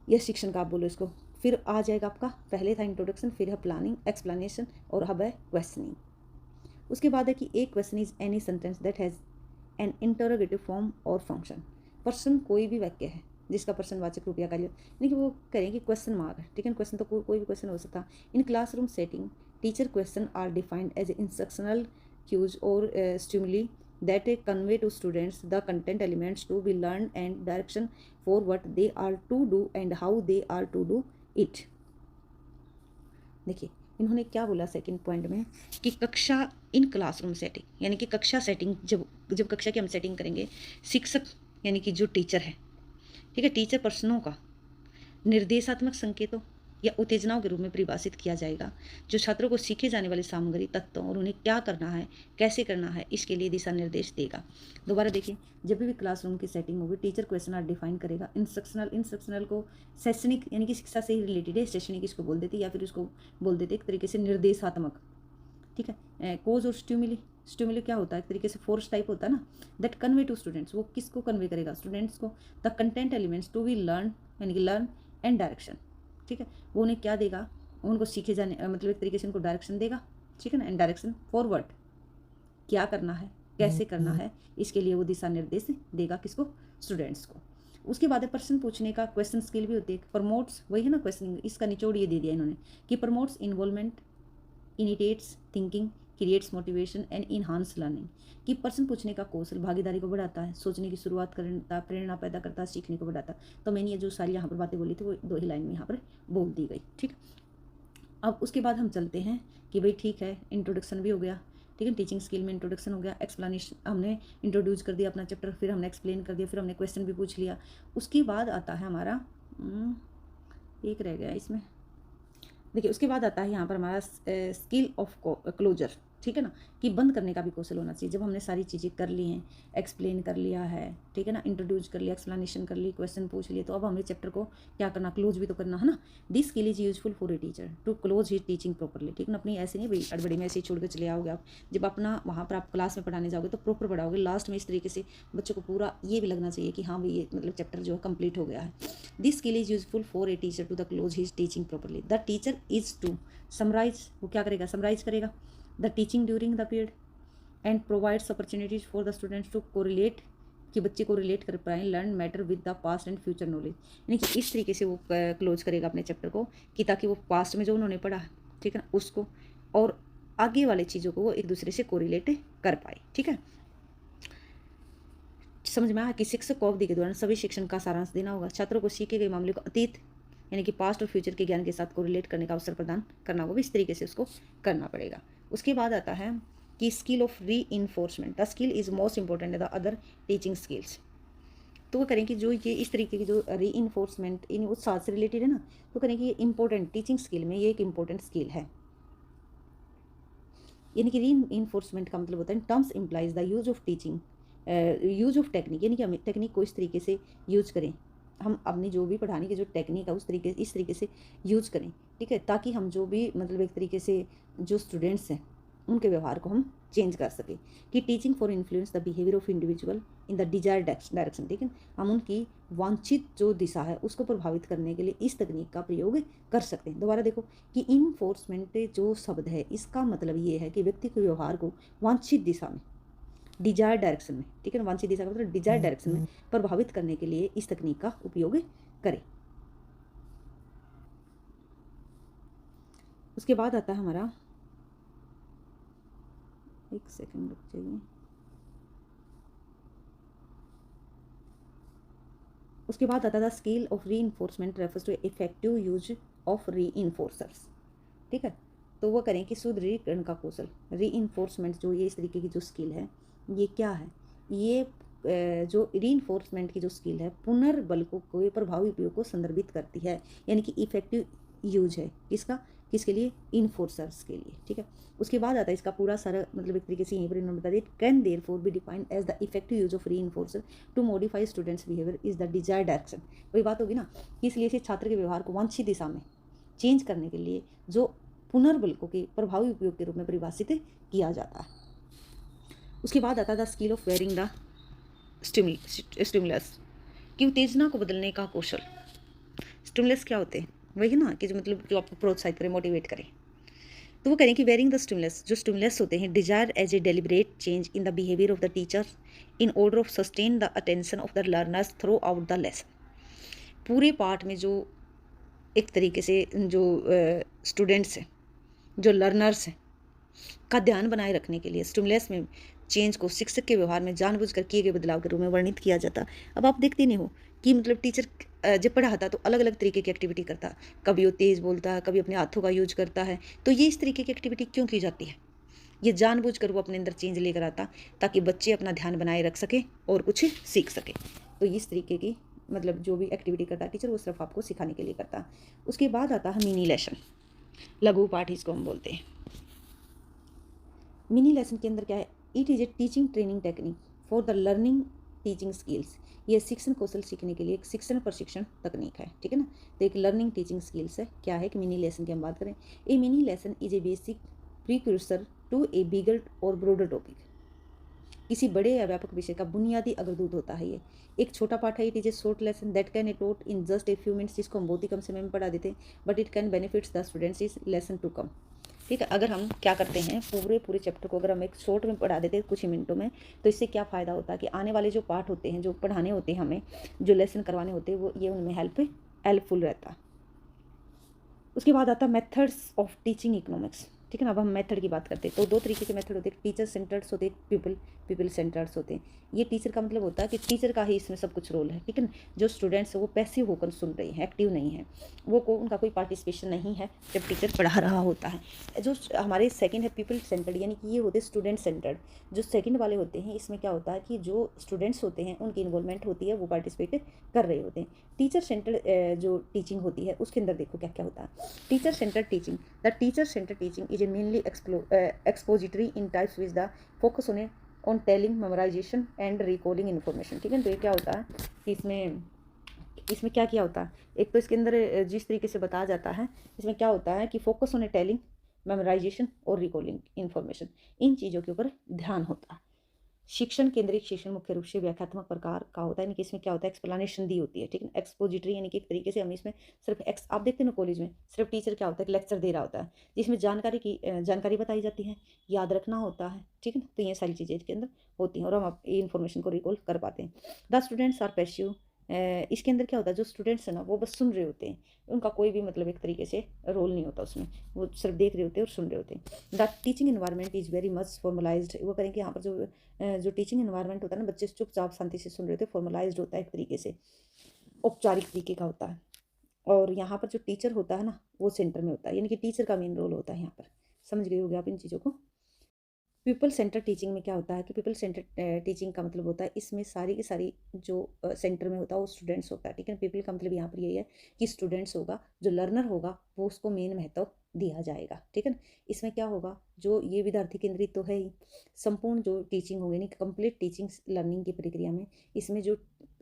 या शिक्षण का आप बोलो इसको। फिर आ जाएगा आपका, पहले था इंट्रोडक्शन, फिर है प्लानिंग, एक्सप्लेनेशन, और अब है क्वेश्चनिंग। उसके बाद है कि एक question is any sentence that has an interrogative form और फंक्शन। पर्सन कोई भी वाक्य है जिसका पर्सनवाचक रूप या कार्य, यानी कि वो करेंगे क्वेश्चन मार्क, ठीक है। क्वेश्चन तो कोई भी क्वेश्चन हो सकता। In classroom setting teacher question are defined as instructional cues और stimuli that convey to students the content elements to be learned and direction for what they are to do and how they are to do it। देखिए इन्होंने क्या बोला second point में कि कक्षा इन classroom setting, यानी कि कक्षा सेटिंग, जब कक्षा की हम सेटिंग करेंगे, शिक्षक यानी कि जो टीचर है, ठीक है, टीचर प्रश्नों का, निर्देशात्मक संकेतों या उत्तेजनाओं के रूप में परिभाषित किया जाएगा, जो छात्रों को सीखे जाने वाली सामग्री, तत्वों और उन्हें क्या करना है, कैसे करना है, इसके लिए दिशा निर्देश देगा। दोबारा देखिए, जब भी क्लासरूम की सेटिंग होगी, टीचर क्वेश्चन आर डिफाइन करेगा। इंस्ट्रक्शनल को शैक्षणिक यानी कि शिक्षा से ही रिलेटेड है, शैक्षणिक इसको बोल देते या फिर उसको बोल देते एक तरीके से निर्देशात्मक, ठीक है। कोज और स्टिमुली क्या होता है, एक तरीके से फोर्स टाइप होता है ना, दैट कन्वे टू स्टूडेंट्स, वो किसको कन्वे करेगा, स्टूडेंट्स को, the content elements to be learn यानी कि लर्न एंड डायरेक्शन, ठीक है। वो उन्हें क्या देगा, उनको सीखे जाने मतलब एक तरीके से उनको डायरेक्शन देगा, ठीक है ना, एंड डायरेक्शन फॉरवर्ड, क्या करना है, कैसे करना है, इसके लिए वो दिशा निर्देश देगा किसको, स्टूडेंट्स को। उसके बाद प्रश्न पूछने का क्वेश्चन स्किल भी होती है, प्रमोट्स, वही है ना क्वेश्चन, इसका निचोड़ ये दे दिया इन्होंने कि promotes involvement, initiates thinking, creates motivation and enhance learning, कि प्रश्न पूछने का कौशल भागीदारी को बढ़ाता है, सोचने की शुरुआत करता है, प्रेरणा पैदा करता है, सीखने को बढ़ाता है। तो मैंने ये जो सारी यहाँ पर बातें बोली थी वो 2 ही लाइन में यहाँ पर बोल दी गई, ठीक। अब उसके बाद हम चलते हैं कि भाई ठीक है, इंट्रोडक्शन भी हो गया, ठीक है, टीचिंग स्किल में इंट्रोडक्शन हो गया, एक्सप्लेनेशन हमने इंट्रोड्यूस कर दिया अपना चैप्टर, फिर हमने एक्सप्लेन कर दिया, फिर हमने क्वेश्चन भी पूछ लिया। उसके बाद आता है हमारा एक रह गया इसमें, देखिए उसके बाद आता है यहाँ पर हमारा स्किल ऑफ क्लोजर, ठीक है ना, कि बंद करने का भी कौशल होना चाहिए। जब हमने सारी चीज़ें कर ली हैं, एक्सप्लेन कर लिया है, ठीक है ना, इंट्रोड्यूस कर लिया, एक्सप्लेनेशन कर ली, क्वेश्चन पूछ लिए, तो अब हमें चैप्टर को क्या करना, क्लोज भी तो करना है ना। This skill is useful for a teacher to close his teaching properly, ठीक है ना, अपनी ऐसे नहीं भाई अड़बड़ी में ऐसे ही छोड़ के चले आओगे आप। जब अपना वहाँ पर आप क्लास में पढ़ाने जाओगे तो प्रॉपर पढ़ाओगे, लास्ट में इस तरीके से बच्चों को पूरा ये भी लगना चाहिए कि हाँ भाई ये मतलब चैप्टर जो है कंप्लीट हो गया है। This skill is useful for a teacher to the close his teaching properly. The teacher is to summarize, वो क्या करेगा, समराइज करेगा the teaching during the period and provides opportunities for the students to correlate, कि बच्चे को relate कर पाएँ, learn matter with the past and future knowledge, यानी कि इस तरीके से वो क्लोज करेगा अपने चैप्टर को कि ताकि वो पास्ट में जो उन्होंने पढ़ा, ठीक है ना, उसको और आगे वाले चीज़ों को वो एक दूसरे से कोरिलेट कर पाए, ठीक है। समझ में आया कि शिक्षक को अवधि के दौरान सभी शिक्षण का सारांश देना होगा, छात्रों को सीखे गए मामले को अतीत यानी कि पास्ट और फ्यूचर के ज्ञान के साथ कोरिलेट करने का अवसर प्रदान करना होगा, इस तरीके से उसको करना पड़ेगा। उसके बाद आता है कि स्किल ऑफ री enforcement, the skill is most important the other teaching skills. तो वो करें कि जो ये इस तरीके की जो री इन्फोर्समेंट इन उस साथ से रिलेटेड है ना, तो करें कि ये इंपॉर्टेंट टीचिंग स्किल में ये एक इंपॉर्टेंट स्किल है। यानी कि री इन्फोर्समेंट का मतलब होता है terms implies the use of teaching, use of technique, यानी कि हम टेक्निक को इस तरीके से यूज करें, हम अपनी जो भी पढ़ाने की जो टेक्निक है उस तरीके इस तरीके से यूज करें, ठीक है, ताकि हम जो भी मतलब एक तरीके से जो स्टूडेंट्स हैं उनके व्यवहार को हम चेंज कर सकें। कि teaching for influence the behaviour of individual in the desired direction, ठीक है, हम उनकी वांछित जो दिशा है उसको प्रभावित करने के लिए इस तकनीक का प्रयोग कर सकते हैं। दोबारा देखो कि इन्फोर्समेंट जो शब्द है इसका मतलब ये है कि व्यक्ति के व्यवहार को वांछित दिशा में, डिजायर डायरेक्शन में, ठीक है ना, वांछित दिशा का मतलब डिजायर डायरेक्शन में प्रभावित करने के लिए इस तकनीक का उपयोग करें। उसके बाद आता है हमारा, एक सेकंड रुक जाइए, उसके बाद आता था skill of reinforcement refers to effective use of reinforcers, ठीक है। तो वो करें कि सुदृढ़ीकरण का कौशल, री इन्फोर्समेंट जो ये इस तरीके की जो स्किल है ये क्या है, ये जो री इन्फोर्समेंट की जो स्किल है पुनर्बल को प्रभावी उपयोग को संदर्भित करती है, यानी कि इफेक्टिव यूज है इसका, किसके लिए, इन्फोर्सर्स के लिए, ठीक है। उसके बाद आता है इसका पूरा सारा मतलब एक तरीके से यहीं पर इन्होंने बता दिया, can therefore be defined as the effective use of reinforcer to modify students behaviour is the desired direction. वही बात होगी ना, इसलिए इसे छात्र के व्यवहार को वांछित दिशा में चेंज करने के लिए जो पुनर्बलकों के प्रभावी उपयोग के रूप में परिभाषित किया जाता है। उसके बाद आता था skill of wearing the stimulus, कि उत्तेजना को बदलने का कौशल। स्टिमुलस क्या होते हैं, वही ना कि जो मतलब जो आपको प्रोत्साहित करें, मोटिवेट करें। तो वो करें कि वेयरिंग द स्टिमुलस, जो स्टिमुलस होते हैं desire as a deliberate change in the behaviour of the teacher in order of sustain the attention of the learners throughout the lesson. पूरे पाठ में जो एक तरीके से जो स्टूडेंट्स हैं, जो लर्नर्स हैं का ध्यान बनाए रखने के लिए स्टिमुलस में चेंज को शिक्षक के व्यवहार में जानबूझकर किए गए बदलाव के रूप में वर्णित किया जाता। अब आप देखते नहीं हो कि मतलब टीचर जब पढ़ाता तो अलग अलग तरीके की एक्टिविटी करता, कभी वो तेज़ बोलता है, कभी अपने हाथों का यूज करता है। तो ये इस तरीके की एक्टिविटी क्यों की जाती है, ये जानबूझकर वो अपने अंदर चेंज लेकर आता ताकि बच्चे अपना ध्यान बनाए रख सके और कुछ सीख सके। तो इस तरीके की मतलब जो भी एक्टिविटी करता है टीचर वो सिर्फ आपको सिखाने के लिए करता है। उसके बाद आता है मिनी लेसन, लघु पाठ इसको हम बोलते हैं। मिनी लेसन के अंदर क्या है, it is a teaching training technique for the learning teaching skills. ये शिक्षण कौशल सीखने के लिए एक शिक्षण प्रशिक्षण तकनीक है, ठीक है ना। तो एक लर्निंग टीचिंग स्किल्स है। क्या है कि मिनी लेसन की हम बात करें, a mini lesson is a basic precursor to a bigger और ब्रॉडर टॉपिक। किसी बड़े या व्यापक विषय का बुनियादी अग्रदूत होता है ये। एक छोटा पाठ है, it is a short lesson that can a taught in just a few minutes, जिसको हम बहुत ही कम समय में पढ़ा देते हैं, but it can benefits the students is lesson to come. ठीक है, अगर हम क्या करते हैं, पूरे चैप्टर को अगर हम एक शॉर्ट में पढ़ा देते हैं कुछ ही मिनटों में, तो इससे क्या फ़ायदा होता है कि आने वाले जो पाठ होते हैं, जो पढ़ाने होते हैं हमें, जो लेसन करवाने होते हैं, वो ये उनमें हेल्पफुल रहता है। उसके बाद आता है मेथड्स ऑफ टीचिंग इकोनॉमिक्स। ठीक है ना, अब हम मेथड की बात करते हैं तो दो तरीके के मेथड होते हैं, टीचर सेंटर्स होते हैं, पीपल सेंटर्स होते हैं। ये टीचर का मतलब होता है कि टीचर का ही इसमें सब कुछ रोल है। ठीक है ना, जो स्टूडेंट्स वो पैसिव होकर सुन रहे हैं, एक्टिव नहीं है, उनका कोई पार्टिसिपेशन नहीं है जब टीचर पढ़ा रहा होता है। जो हमारे सेकंड है पीपल सेंटर्ड, यानी कि ये होते हैं स्टूडेंट सेंटर्ड। जो सेकंड वाले होते हैं, इसमें क्या होता है कि जो स्टूडेंट्स होते हैं उनकी इन्वॉल्वमेंट होती है, वो पार्टिसिपेट कर रहे होते हैं। टीचर सेंटर्ड जो टीचिंग होती है उसके अंदर देखो क्या क्या होता है। Teacher centred teaching, the teacher centred teaching is A mainly expository in types with the focus on telling, memorization and recalling information। ठीक है, तो ये क्या होता है कि इसमें क्या किया होता है, एक तो इसके अंदर जिस तरीके से बताया जाता है, इसमें क्या होता है कि फोकस ऑन टेलिंग, मेमोराइजेशन और रिकॉलिंग इन्फॉर्मेशन, इन चीज़ों के ऊपर ध्यान होता है। शिक्षण केंद्रित शिक्षण मुख्य रूप से व्याख्यात्मक प्रकार का होता है, यानी कि इसमें क्या होता है, एक्सप्लेनेशन दी होती है। ठीक है, एक्सपोजिटरी यानी कि एक तरीके से हम इसमें सिर्फ आप देखते हैं ना कॉलेज में सिर्फ टीचर क्या होता है, लेक्चर दे रहा होता है, जिसमें जानकारी बताई जाती है, याद रखना होता है। ठीक है ना, तो ये सारी चीज़ें इसके अंदर होती हैं और हम ये इन्फॉर्मेशन को रिकॉल कर पाते हैं। द स्टूडेंट्स आर पैसिव, इसके अंदर क्या होता है, जो स्टूडेंट्स हैं ना वो बस सुन रहे होते हैं, उनका कोई भी मतलब एक तरीके से रोल नहीं होता उसमें, वो सिर्फ देख रहे होते हैं और सुन रहे होते हैं। The teaching environment is very much formalised, वो करेंगे यहाँ पर जो टीचिंग इन्वायरमेंट होता है ना, बच्चे चुपचाप शांति से सुन रहे होते हैं, फॉर्मलाइज्ड होता है, एक तरीके से औपचारिक तरीके का होता है। और यहाँ पर जो टीचर होता है ना वो सेंटर में होता है, यानी कि टीचर का मेन रोल होता है यहाँ पर। समझ गए होंगे आप इन चीज़ों को। पीपल सेंटर टीचिंग में क्या होता है कि पीपल सेंटर टीचिंग का मतलब होता है इसमें सारी की सारी जो सेंटर में होता है वो स्टूडेंट्स होता है। ठीक है, पीपल का मतलब यहाँ पर यही है कि स्टूडेंट्स होगा, जो लर्नर होगा वो उसको मेन महत्व दिया जाएगा। ठीक है ना, इसमें क्या होगा, जो ये विद्यार्थी केंद्रित तो है ही, संपूर्ण जो टीचिंग होगी, यानी कंप्लीट टीचिंग लर्निंग की प्रक्रिया में इसमें जो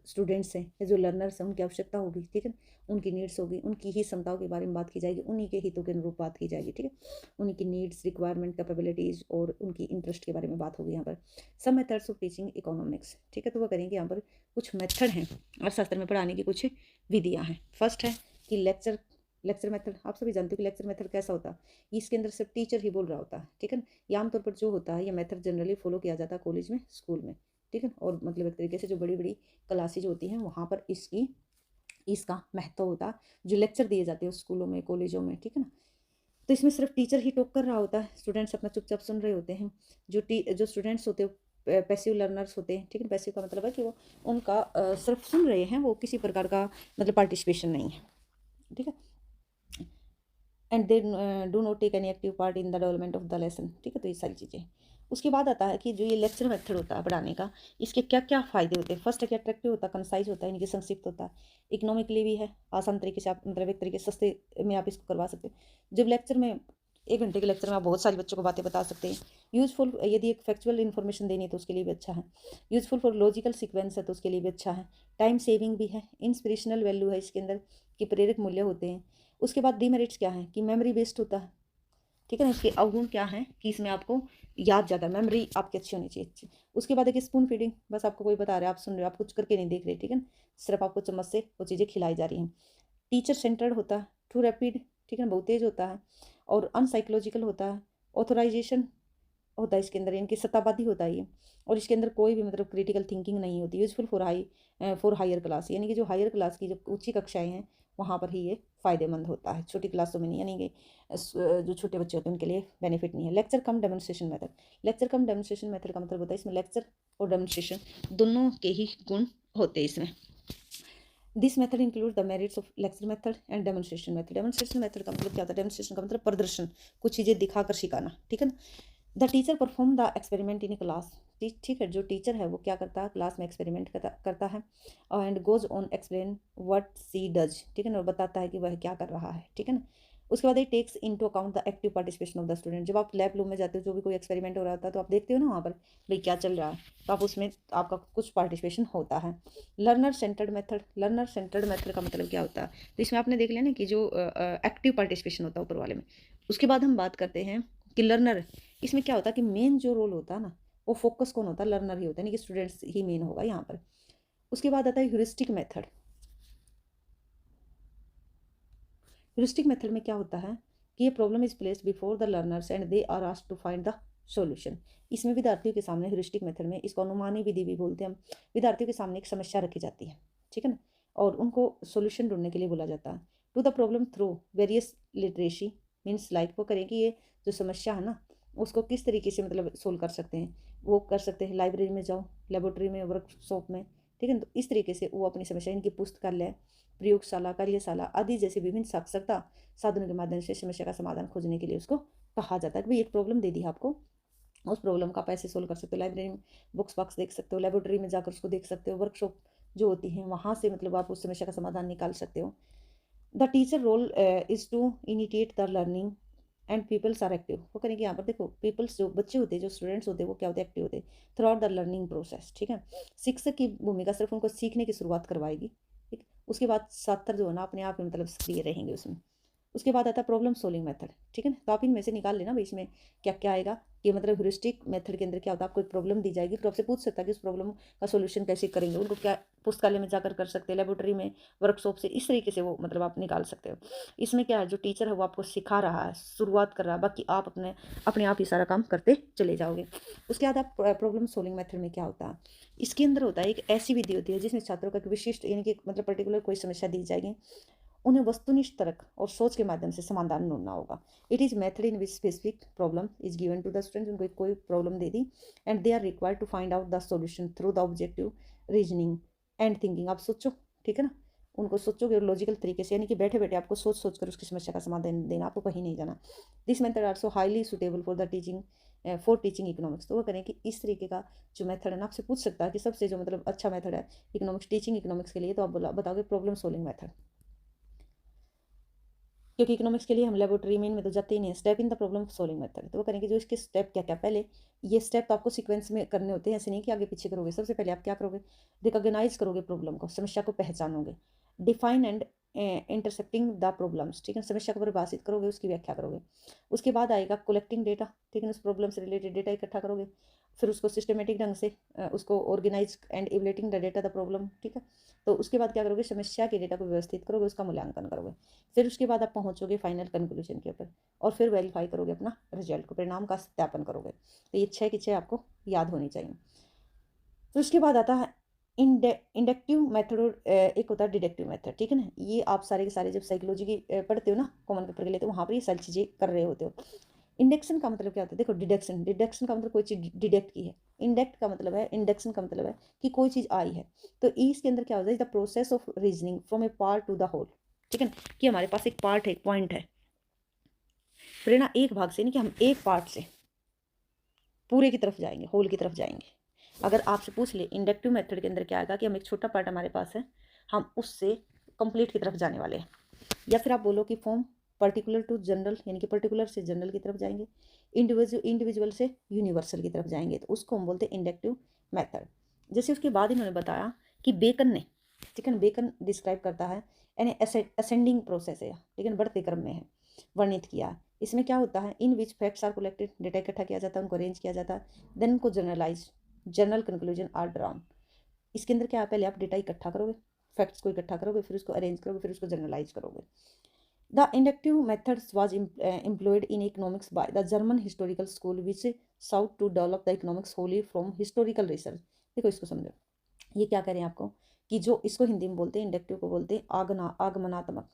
स्टूडेंट्स हैं या जो लर्नर्स हैं उनकी आवश्यकता होगी। ठीक है, उनकी नीड्स होगी, उनकी ही क्षमताओं के बारे में बात की जाएगी, उन्हीं के हितों के अनुरूप बात की जाएगी। ठीक है, उनकी नीड्स, रिक्वायरमेंट, कैपेबिलिटीज़ और उनकी इंटरेस्ट के बारे में बात होगी यहाँ पर। सब मेथड्स ऑफ टीचिंग इकोनॉमिक्स। ठीक है, तो वो करेंगे यहाँ पर कुछ मेथड हैं अर्थशास्त्र में पढ़ाने की कुछ विधियाँ हैं। फर्स्ट है कि लेक्चर मेथड। आप सभी जानते हो कि लेक्चर मेथड कैसा होता है, इसके अंदर सिर्फ टीचर ही बोल रहा होता है। ठीक है, ये आमतौर पर जो होता है ये मेथड जनरली फॉलो किया जाता है कॉलेज में, स्कूल में। ठीक है, और मतलब एक तरीके से जो बड़ी बड़ी क्लासेज होती हैं वहाँ पर इसका महत्व होता है, जो लेक्चर दिए जाते हैं स्कूलों में, कॉलेजों में। ठीक है ना, तो इसमें सिर्फ टीचर ही टॉक कर रहा होता है, स्टूडेंट्स अपना चुपचाप सुन रहे होते हैं। जो स्टूडेंट्स होते हैं पैसिव लर्नर्स होते हैं। ठीक है, पैसिव का मतलब है कि वो उनका सिर्फ सुन रहे हैं, वो किसी प्रकार का मतलब पार्टिसिपेशन नहीं है। ठीक है, and they do not take any active part in the development of the lesson. ठीक है, तो ये सारी चीज़ें। उसके बाद आता है कि जो ये लेक्चर मेथड होता है पढ़ाने का, इसके क्या क्या फ़ायदे होते हैं। फर्स्ट है कि अट्रैक्टिव होता है, कंसाइज होता है, यानी कि संक्षिप्त होता है, इकोनॉमिकली भी है, आसान तरीके से आप मतलब एक तरीके से सस्ते में आप इसको करवा सकते हैं। जब लेक्चर में 1 घंटे के लेक्चर में आप बहुत सारे बच्चों को बातें बता सकते हैं। यूज़फुल, यदि एक फैक्चुअल इन्फॉर्मेशन देनी है तो उसके लिए भी अच्छा है। यूज़फुल फॉर लॉजिकल सीक्वेंस है तो उसके लिए भी अच्छा है। टाइम सेविंग भी है। इंस्पिरेशनल वैल्यू है इसके अंदर, कि प्रेरक मूल्य होते हैं। उसके बाद डीमेरिट्स क्या है कि मेमोरी बेस्ड होता है। ठीक है ना, इसके अवगुण क्या है कि इसमें आपको याद ज़्यादा, मेमोरी आपकी अच्छी होनी चाहिए। उसके बाद एक स्पून फीडिंग, बस आपको कोई बता रहा है, आप सुन रहे हो, आप कुछ करके नहीं देख रहे। ठीक है ना, सिर्फ आपको चम्मच से वो चीज़ें खिलाई जा रही हैं। टीचर सेंटर्ड होता है, टू रैपिड। ठीक है ना, बहुत तेज होता है। और अनसाइकोलॉजिकल होता है। ऑथोराइजेशन होता है इसके अंदर, इनकी सत्तावादी होता है ये। और इसके अंदर कोई भी मतलब क्रिटिकल थिंकिंग नहीं होती। यूजफुल फॉर हायर क्लास, यानी कि जो हायर क्लास की जो ऊंची कक्षाएं हैं वहाँ पर ही ये फ़ायदेमंद होता है, छोटी क्लासों में नहीं, यानी कि जो छोटे बच्चे होते हैं उनके लिए बेनिफिट नहीं है। लेक्चर कम डेमोन्स्ट्रेशन मेथड। लेक्चर कम डेमोन्स्ट्रेशन मेथड का मतलब होता है इसमें लेक्चर और डेमोन्स्ट्रेशन दोनों के ही गुण होते हैं इसमें। This method include the merits of lecture method and demonstration method. Demonstration method का मतलब क्या होता है, डेमोन्स्ट्रेशन का मतलब प्रदर्शन, कुछ चीज़ें दिखाकर सिखाना। ठीक है ना, the teacher perform the experiment in class. ठीक है, जो टीचर है वो क्या करता है, क्लास में एक्सपेरिमेंट करता है and goes on explain what she does, ठीक है ना, और बताता है कि वह क्या कर रहा है, ठीक है ना। उसके बाद ये takes into account the active participation of the student. जब आप लैब रूम में जाते हो, जो भी कोई एक्सपेरिमेंट हो रहा होता है, तो आप देखते हो ना वहाँ पर भाई क्या चल रहा है, तो आप उसमें आपका कुछ पार्टिसिपेशन होता है। Learner centred method, learner centred method का मतलब क्या होता है, तो इसमें आपने देख लिया ना कि जो एक्टिव पार्टिसिपेशन होता है ऊपर वाले में। उसके बाद हम बात करते हैं कि लर्नर, इसमें क्या होता है कि मेन जो रोल होता है ना, वो फोकस कौन होता है, लर्नर ही होता है, यानी कि स्टूडेंट्स ही मेन होगा यहाँ पर। उसके बाद आता है ह्यूरिस्टिक मेथड। ह्यूरिस्टिक मेथड में क्या होता है कि ये problem is placed before the learners and they are asked to find the solution. इसमें विद्यार्थियों के सामने, ह्यूरिस्टिक मेथड में इसको अनुमानी विधि भी बोलते हैं हम, विद्यार्थियों के सामने एक समस्या रखी जाती है, ठीक है ना, और उनको सॉल्यूशन ढूंढने के लिए बोला जाता है। To the problem through various literacy, means like वो करें कि ये जो समस्या है ना, उसको किस तरीके से मतलब सोल्व कर सकते हैं। वो कर सकते हैं लाइब्रेरी में जाओ, लेबोरेटरी में, वर्कशॉप में, ठीक है ना, तो इस तरीके से वो अपनी समस्या, इनकी पुस्तकालय, प्रयोगशाला, कार्यशाला आदि जैसे विभिन्न साक्षरता साधनों के माध्यम से समस्या का समाधान खोजने के लिए उसको कहा जाता है कि भाई एक प्रॉब्लम दे दी है आपको, उस प्रॉब्लम का आप ऐसे सोल्व कर सकते हो। लाइब्रेरी में बुक्स बॉक्स देख सकते हो, लेबोरेटरी में जाकर उसको देख सकते हो, वर्कशॉप जो होती हैं वहाँ से मतलब आप उस समस्या का समाधान निकाल सकते हो। The teacher role is to initiate the learning and pupils are active. वो करेंगे यहाँ पर, देखो पीपल्स जो बच्चे होते हैं, जो स्टूडेंट्स होते हैं, वो क्या होते हैं, एक्टिव होते हैं through out the learning process, ठीक है। शिक्षक की भूमिका सिर्फ उनको सीखने की शुरुआत करवाएगी, ठीक। उसके बाद छात्र जो है ना अपने आप में मतलब सक्रिय रहेंगे उसमें। उसके बाद आता है प्रॉब्लम सोल्विंग मेथड, ठीक है ना, तो आप इनमें से निकाल लेना भाई इसमें क्या क्या आएगा। कि मतलब ह्यूरिस्टिक मेथड के अंदर क्या होता है, आपको एक प्रॉब्लम दी जाएगी, फिर आपसे पूछ सकता है कि उस प्रॉब्लम का सोल्यूशन कैसे करेंगे। उनको क्या पुस्तकालय में जाकर कर सकते हैं, लेबोरेटरी में, वर्कशॉप से, इस तरीके से वो मतलब आप निकाल सकते हो। इसमें क्या है, जो टीचर है वो आपको सिखा रहा है, शुरुआत कर रहा है, बाकी आप अपने अपने आप ही सारा काम करते चले जाओगे। उसके बाद आप प्रॉब्लम सोल्विंग मेथड में क्या होता है, इसके अंदर होता है एक ऐसी विधि होती है जिसमें छात्रों का विशिष्ट, यानी कि मतलब पर्टिकुलर कोई समस्या दी जाएगी, उन्हें वस्तुनिष्ठ तर्क और सोच के माध्यम से समाधान ढूंढना होगा। It is method in which specific problem is given to the student. उनको कोई प्रॉब्लम दे दी and they are required to find out the solution through the objective reasoning and thinking. आप सोचो, ठीक है ना, उनको सोचोगे और लॉजिकल तरीके से, यानी कि बैठे बैठे आपको सोच सोच कर उसकी समस्या का समाधान देना, आपको कहीं नहीं जाना। This method also highly suitable for the teaching, for teaching economics. तो वो करें कि इस तरीके का जो मेथड है ना, आपसे पूछ सकता है कि सबसे जो मतलब अच्छा मेथड है इकोनॉमिक्स, टीचिंग इकोनॉमिक्स के लिए, तो आप बताओगे प्रॉब्लम सोल्विंग मेथड। क्योंकि इकोनॉमिक्स के लिए हम लेबोरेटरी में तो जाते ही नहीं है। Step in the problem solving method, तो वो करेंगे जो इसके स्टेप क्या क्या, पहले ये स्टेप तो आपको सीक्वेंस में करने होते हैं, ऐसे नहीं कि आगे पीछे करोगे। सबसे पहले आप क्या करोगे, रिकॉग्नाइज करोगे प्रॉब्लम को, समस्या को पहचानोगे, define and intercepting the problems, ठीक है, समस्या को परिभाषित करोगे, उसकी व्याख्या करोगे। उसके बाद आएगा कलेक्टिंग डेटा, ठीक है, उस प्रॉब्लम से रिलेटेड डेटा इकट्ठा करोगे, फिर उसको सिस्टमेटिक ढंग से उसको organise and evaluating the data the problem, ठीक है। तो उसके बाद क्या करोगे, समस्या के डेटा को व्यवस्थित करोगे, उसका मूल्यांकन करोगे। फिर उसके बाद आप पहुंचोगे फाइनल कंक्लूजन के ऊपर, और फिर वेरीफाई करोगे अपना रिजल्ट को, परिणाम का सत्यापन करोगे। तो ये 6 की 6 आपको याद होनी चाहिए। फिर उसके बाद आता है इंडक्टिव मेथड और एक होता है डिडक्टिव मेथड, ठीक है ना। ये आप सारे के सारे जब साइकोलॉजी की पढ़ते हो ना कॉमन पेपर के लिए, तो वहाँ पर ये सारी चीज़ें कर रहे होते हो। इंडक्शन का मतलब क्या होता है, देखो डिडक्शन, डिडक्शन का मतलब कोई चीज़ डिडक्ट की है, इंडक्ट का मतलब है, इंडक्शन का मतलब है कि कोई चीज़ आई है। तो इसके अंदर क्या होता है, the process of reasoning from a part to the whole, ठीक है ना, कि हमारे पास एक पार्ट है, एक पॉइंट है, प्रेरणा एक भाग से नहीं कि हम एक पार्ट से पूरे की तरफ जाएंगे, होल की तरफ जाएंगे। अगर आपसे पूछ ले इंडक्टिव मेथड के अंदर क्या आएगा कि हम एक छोटा पार्ट हमारे पास है, हम उससे कंप्लीट की तरफ जाने वाले हैं। या फिर आप बोलो कि फॉर्म पर्टिकुलर टू जनरल, यानी कि पर्टिकुलर से जनरल की तरफ जाएंगे, इंडिविजुअल से यूनिवर्सल की तरफ जाएंगे, तो उसको हम बोलते हैं इंडक्टिव मेथड। जैसे उसके बाद इन्होंने बताया कि बेकन ने, ठीक है ना, बेकन डिस्क्राइब करता है यानी असेंडिंग प्रोसेस है, ठीक है, बढ़ते क्रम में है, वर्णित किया। इसमें क्या होता है, इन विच फैक्ट्स आर कलेक्टेड, डेटा इकट्ठा किया जाता है, उनको अरेंज किया जाता है, देन उनको generalize, general conclusion are drawn. इसके अंदर क्या है, पहले आप डेटा इकट्ठा करोगे, फैक्ट्स को इकट्ठा करोगे, फिर उसको अरेंज करोगे, फिर उसको जनरलाइज करोगे। The inductive methods was employed in economics by the German historical school which sought to develop the economics wholly from historical research। देखो इसको समझो, ये क्या करें आपको कि जो इसको हिंदी में बोलते हैं, इंडक्टिव को बोलते हैं आगमनात्मक,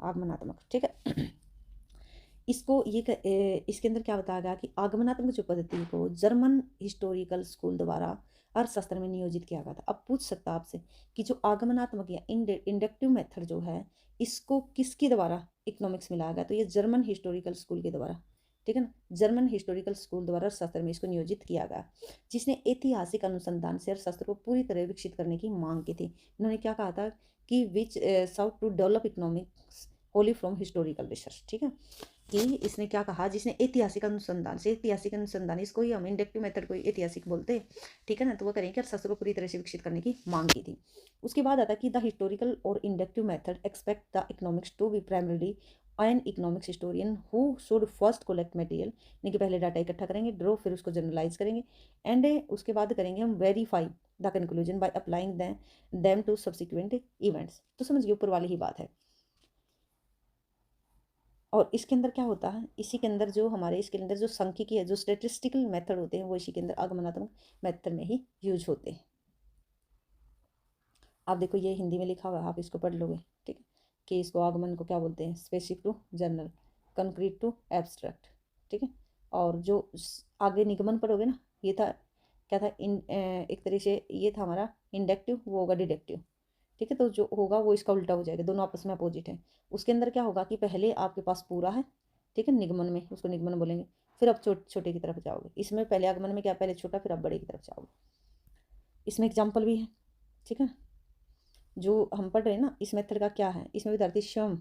आगमनात्मक, ठीक है। इसको इसके अंदर क्या बताया गया कि आगमनात्मक जो पद्धति को जर्मन हिस्टोरिकल स्कूल द्वारा अर्थशास्त्र में नियोजित किया गया था। अब पूछ सकता आपसे कि जो आगमनात्मक या इंडक्टिव मेथड जो है, इसको किसके द्वारा इकोनॉमिक्स में लाया गया, तो ये जर्मन हिस्टोरिकल स्कूल के द्वारा ठीक है ना। जर्मन हिस्टोरिकल स्कूल द्वारा अर्थशास्त्र में इसको नियोजित किया गया, जिसने ऐतिहासिक अनुसंधान से अर्थशास्त्र को पूरी तरह विकसित करने की मांग की थी। इन्होंने क्या कहा था कि which sought to develop economics wholly from historical research, ठीक है। कि इसने क्या कहा, जिसने ऐतिहासिक अनुसंधान से, ऐतिहासिक अनुसंधान इसको ही हम इंडक्टिव मेथड को ऐतिहासिक बोलते हैं, ठीक है ना। तो वो करेंगे अर्थशास्त्र को पूरी तरह से विकसित करने की मांग की थी। उसके बाद आता कि द हिस्टोरिकल और inductive method expect the economics to be primarily an economics historian who should first collect material, यानी कि पहले डाटा इकट्ठा करेंगे, ड्रो, फिर उसको जनरलाइज करेंगे, एंड उसके बाद करेंगे हम verify the conclusion by applying them to subsequent events. तो समझिए ऊपर वाली ही बात है। और इसके अंदर क्या होता है, इसी के अंदर जो हमारे इसके अंदर जो सांख्यिकी है, जो स्टेटिस्टिकल मेथड होते हैं, वो इसी के अंदर आगमनात्मक मेथड में ही यूज होते हैं। आप देखो ये हिंदी में लिखा हुआ है, आप इसको पढ़ लोगे, ठीक है। कि इसको आगमन को क्या बोलते हैं, specific to general, concrete to abstract, ठीक है। और जो आगे निगमन पढ़ोगे ना, ये था क्या था, एक तरह से ये था हमारा इंडक्टिव, वो होगा डिडक्टिव, ठीक है। तो जो होगा वो इसका उल्टा हो जाएगा, दोनों आपस में अपोजिट है। उसके अंदर क्या होगा कि पहले आपके पास पूरा है, ठीक है, निगमन में उसको निगमन बोलेंगे, फिर आप छोटे की तरफ जाओगे। इसमें पहले आगमन में क्या, पहले छोटा फिर आप बड़े की तरफ जाओगे। इसमें एग्जाम्पल भी है, ठीक है। जो हम पढ़ रहे हैं ना, इस मेथड का क्या है, इसमें विद्यार्थी स्वयं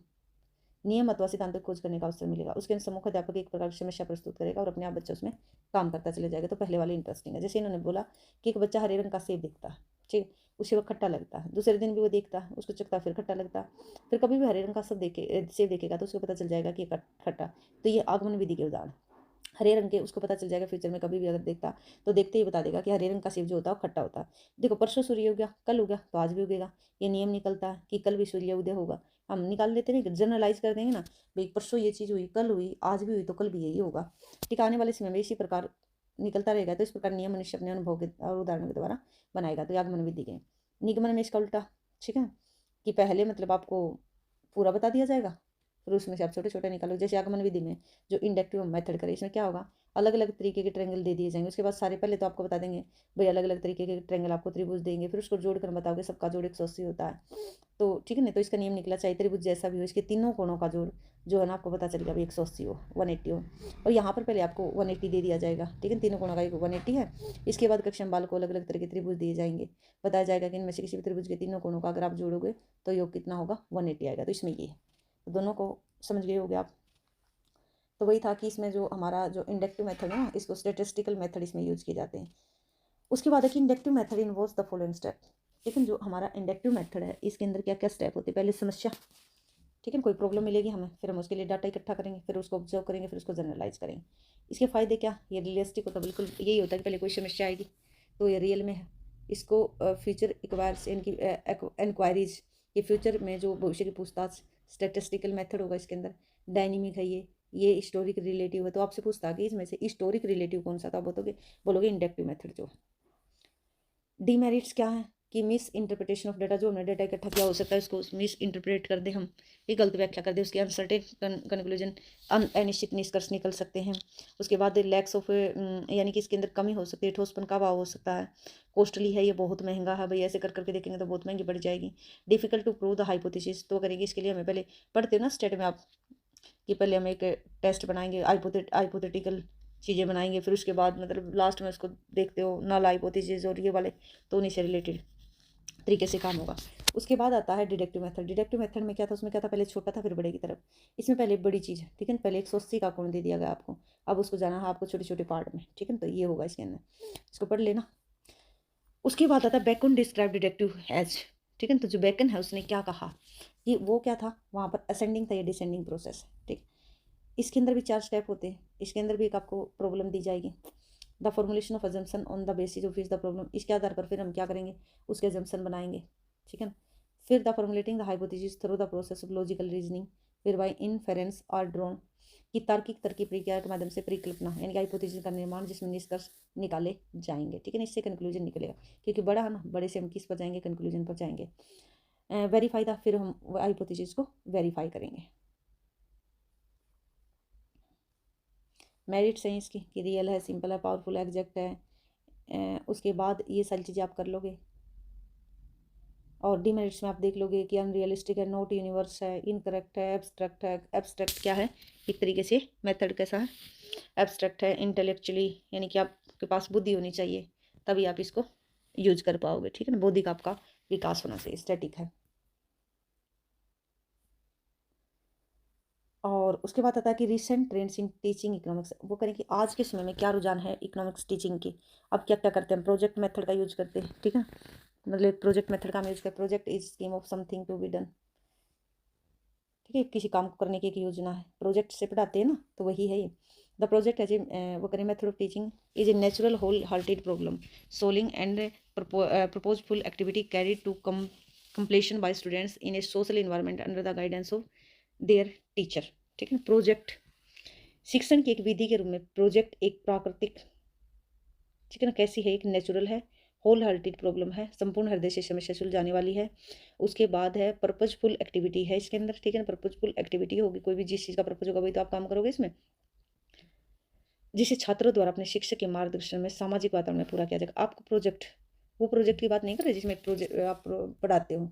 नियम अथवा सिद्धांत खोज करने का अवसर मिलेगा। उसके सम्मुख अध्यापक एक प्रकार की समस्या प्रस्तुत करेगा और अपने आप बच्चा उसमें काम करता चले जाएगा। तो पहले वाली इंटरेस्टिंग है, जैसे इन्होंने बोला कि एक बच्चा हरे रंग का सेब देखता है, ठीक, उसे वो खट्टा लगता है, दूसरे दिन भी वो देखता है, उसको चखता है, फिर खट्टा लगता है, फिर कभी भी हरे रंग का सेब देखेगा तो उसको पता चल जाएगा कि खट्टा। तो ये आगमन विधि के उदाहरण। हरे रंग के उसको पता चल जाएगा फ्यूचर में कभी भी अगर देखता तो देखते ही बता देगा कि हरे रंग का सेब जो होता है वो खट्टा होता है। देखो परसों सूर्य उग गया, कल उगा तो आज भी उगेगा। ये नियम निकलता है कि कल भी सूर्य उदय होगा। हम निकाल लेते नहीं, जनरलाइज कर देंगे ना, भाई परसों ये चीज़ हुई, कल हुई, आज भी हुई, तो कल भी यही होगा। ठीक, आने वाले समय में इसी प्रकार निकलता रहेगा। तो इस प्रकार नियम मनुष्य अपने अनुभव के और उदाहरणों के द्वारा बनाएगा। तो आगमन विधि के निगमन में इसका उल्टा, ठीक है, कि पहले मतलब आपको पूरा बता दिया जाएगा, फिर उसमें से आप छोटे छोटे निकालो। जैसे आगमन विधि में जो इंडक्टिव मेथड करें, इसमें क्या होगा, अलग अलग तरीके के ट्रेंगल दे दिए जाएंगे। उसके बाद सारे पहले तो आपको बता देंगे भाई अलग अलग तरीके के ट्रेंगल आपको त्रिभुज देंगे, फिर उसको जोड़कर बताओगे सबका जोड़ 180 होता है। तो ठीक है ना, तो इसका नियम निकला, चाहे त्रिभुज जैसा भी हो, इसके तीनों कोणों का जोड़ जो है ना आपको पता चलेगा भाई 180 हो, 180 हो। और यहाँ पर पहले आपको 180 दे दिया जाएगा, ठीक है, तीनों कोणों का एक 180 है। इसके बाद कक्षम बाल को अलग अलग तरह के त्रिभुज दिए जाएंगे, बताया जाएगा कि इनमें से किसी भी त्रिभुज के तीनों कोणों का अगर आप जोड़ोगे तो योग कितना होगा, 180 आएगा। तो इसमें ये है, तो दोनों को समझ गए होगे आप। तो वही था कि इसमें जो हमारा जो इंडक्टिव मेथड है ना, इसको स्टेटिस्टिकल मेथड इसमें यूज किए जाते हैं। उसके बाद है कि inductive method involves the following step. लेकिन जो हमारा इंडक्टिव मेथड है इसके अंदर क्या क्या स्टेप होते हैं, पहले समस्या, ठीक है, कोई प्रॉब्लम मिलेगी हमें, फिर हम उसके लिए डाटा इकट्ठा करेंगे, फिर उसको ऑब्जर्व करेंगे, फिर उसको जनरलाइज करेंगे। इसके फायदे क्या, ये रियलिस्टिक होता है, बिल्कुल यही होता है कि पहले कोई समस्या आएगी तो ये रियल में है। इसको फ्यूचर इक्वायर्स इनकी इंक्वायरीज, ये फ्यूचर में जो भविष्य की पूछताछ, स्टेटिस्टिकल मेथड होगा इसके अंदर। डायनेमिक है ये हिस्टोरिक रिलेटिव है। तो आपसे पूछता है कि इसमें से हिस्टोरिक रिलेटिव कौन सा था, बोलोगे इंडक्टिव मेथड जो। डीमेरिट्स क्या है कि मिस इंटरप्रिटेशन ऑफ डाटा, जो हमने डाटा इकट्ठा किया हो सकता है उसको मिस इंटरप्रेट कर दे हम, ये गलत व्याख्या कर दे, उसके अनसर्टेन कंक्लूजन, अनिश्चित निष्कर्ष निकल सकते हैं। उसके बाद लैक्स ऑफ यानी कि इसके अंदर कमी हो सकती है, ठोसपन का अभाव हो सकता है। कॉस्टली है, ये बहुत महंगा है, भाई ऐसे कर करके देखेंगे तो बहुत महंगी पड़ जाएगी। Difficult to prove the hypothesis, तो करेंगे इसके लिए हमें पहले पढ़ते हो ना स्टेट में आप, कि पहले हम एक टेस्ट बनाएंगे, हाइपोथेटिकल चीज़ें बनाएंगे, फिर उसके बाद मतलब लास्ट में उसको देखते हो नल हाइपोथेसिस और ये वाले, तो उन्हीं से रिलेटेड तरीके से काम होगा। उसके बाद आता है डिडक्टिव मेथड। डिडक्टिव मेथड में क्या था, उसमें क्या था, पहले छोटा था फिर बड़े की तरफ। इसमें पहले बड़ी चीज़ है, ठीक है, पहले 180 का कोण दे दिया गया आपको, अब उसको जाना है आपको छोटे छोटे पार्ट में, ठीक है। तो ये होगा इसके अंदर, इसको पढ़ लेना। उसके बाद आता है बैकन डिस्क्राइब डिडक्टिव एज, ठीक है। तो जो बैकन है उसने क्या कहा कि वो क्या था, वहाँ पर असेंडिंग था, ये डिसेंडिंग प्रोसेस, ठीक। इसके अंदर भी 4 स्टेप होते हैं, इसके अंदर भी एक आपको प्रॉब्लम दी जाएगी। The formulation of assumption on the basis of is the problem, इसके आधार पर फिर हम क्या करेंगे, उसके अजम्पशन बनाएंगे, ठीक है ना। फिर the formulating the hypothesis through the process of logical reasoning, फिर बाय इनफेरेंस आर ड्रॉन, कि तार्किक तरकीब प्रक्रिया के माध्यम से परिकल्पना यानी कि हाइपोथेसिस का निर्माण जिसमें निष्कर्ष निकाले जाएंगे, ठीक है ना। इससे कंक्लूजन निकलेगा, क्योंकि बड़ा है ना, बड़े से हम किस पर जाएंगे, कंक्लूजन पर जाएंगे। वेरीफाई था, फिर हम हाइपोथेसिस को वेरीफाई करेंगे। मेरिट्स हैं इसकी कि रियल है, सिंपल है, पावरफुल है, एग्जैक्ट है। उसके बाद ये सारी चीज़ें आप कर लोगे। और डीमेरिट्स में आप देख लोगे कि अनरियलिस्टिक है, नॉट यूनिवर्स है, इनकरेक्ट है, एब्स्ट्रैक्ट है। एब्स्ट्रैक्ट क्या है, एक तरीके से मेथड कैसा है, एब्स्ट्रैक्ट है, इंटेलेक्चुअली यानी कि आपके पास बुद्धि होनी चाहिए तभी आप इसको यूज कर पाओगे, ठीक है ना, बौद्धिक आपका विकास होना चाहिए। स्टैटिक है। और उसके बाद आता है कि recent trends in teaching economics, वो करें कि आज के समय में क्या रुझान है इकोनॉमिक्स टीचिंग की। अब क्या क्या करते हैं, प्रोजेक्ट मेथड का यूज करते हैं, ठीक है, मतलब प्रोजेक्ट मेथड का हम यूज करते हैं। Project is scheme of something to be done, ठीक है, किसी काम को करने की एक योजना है। प्रोजेक्ट से पढ़ाते हैं ना, तो वही है ये। द प्रोजेक्ट एज ए वो करें method of teaching is a natural whole hearted problem solving and purposeful activity carried to completion by students in a social environment under the guidance of their teacher, ठीक है ना। Project शिक्षण की एक विधि के रूप में प्रोजेक्ट एक प्राकृतिक, ठीक है ना, कैसी है, एक नेचुरल है, होल हार्टेड प्रॉब्लम है, संपूर्ण हृदय से समस्या सुलझाने वाली है। उसके बाद है पर्पजफुल एक्टिविटी है इसके अंदर, ठीक है ना, पर्पजफुल एक्टिविटी होगी, कोई भी जिस चीज़ का पर्पज होगा वही तो आप काम करोगे इसमें, जिसे छात्रों द्वारा अपने शिक्षक के मार्गदर्शन में सामाजिक वातावरण में पूरा किया जाएगा। आपको प्रोजेक्ट, वो प्रोजेक्ट की बात नहीं कर रहे जिसमें प्रोजेक्ट आप पढ़ाते हो,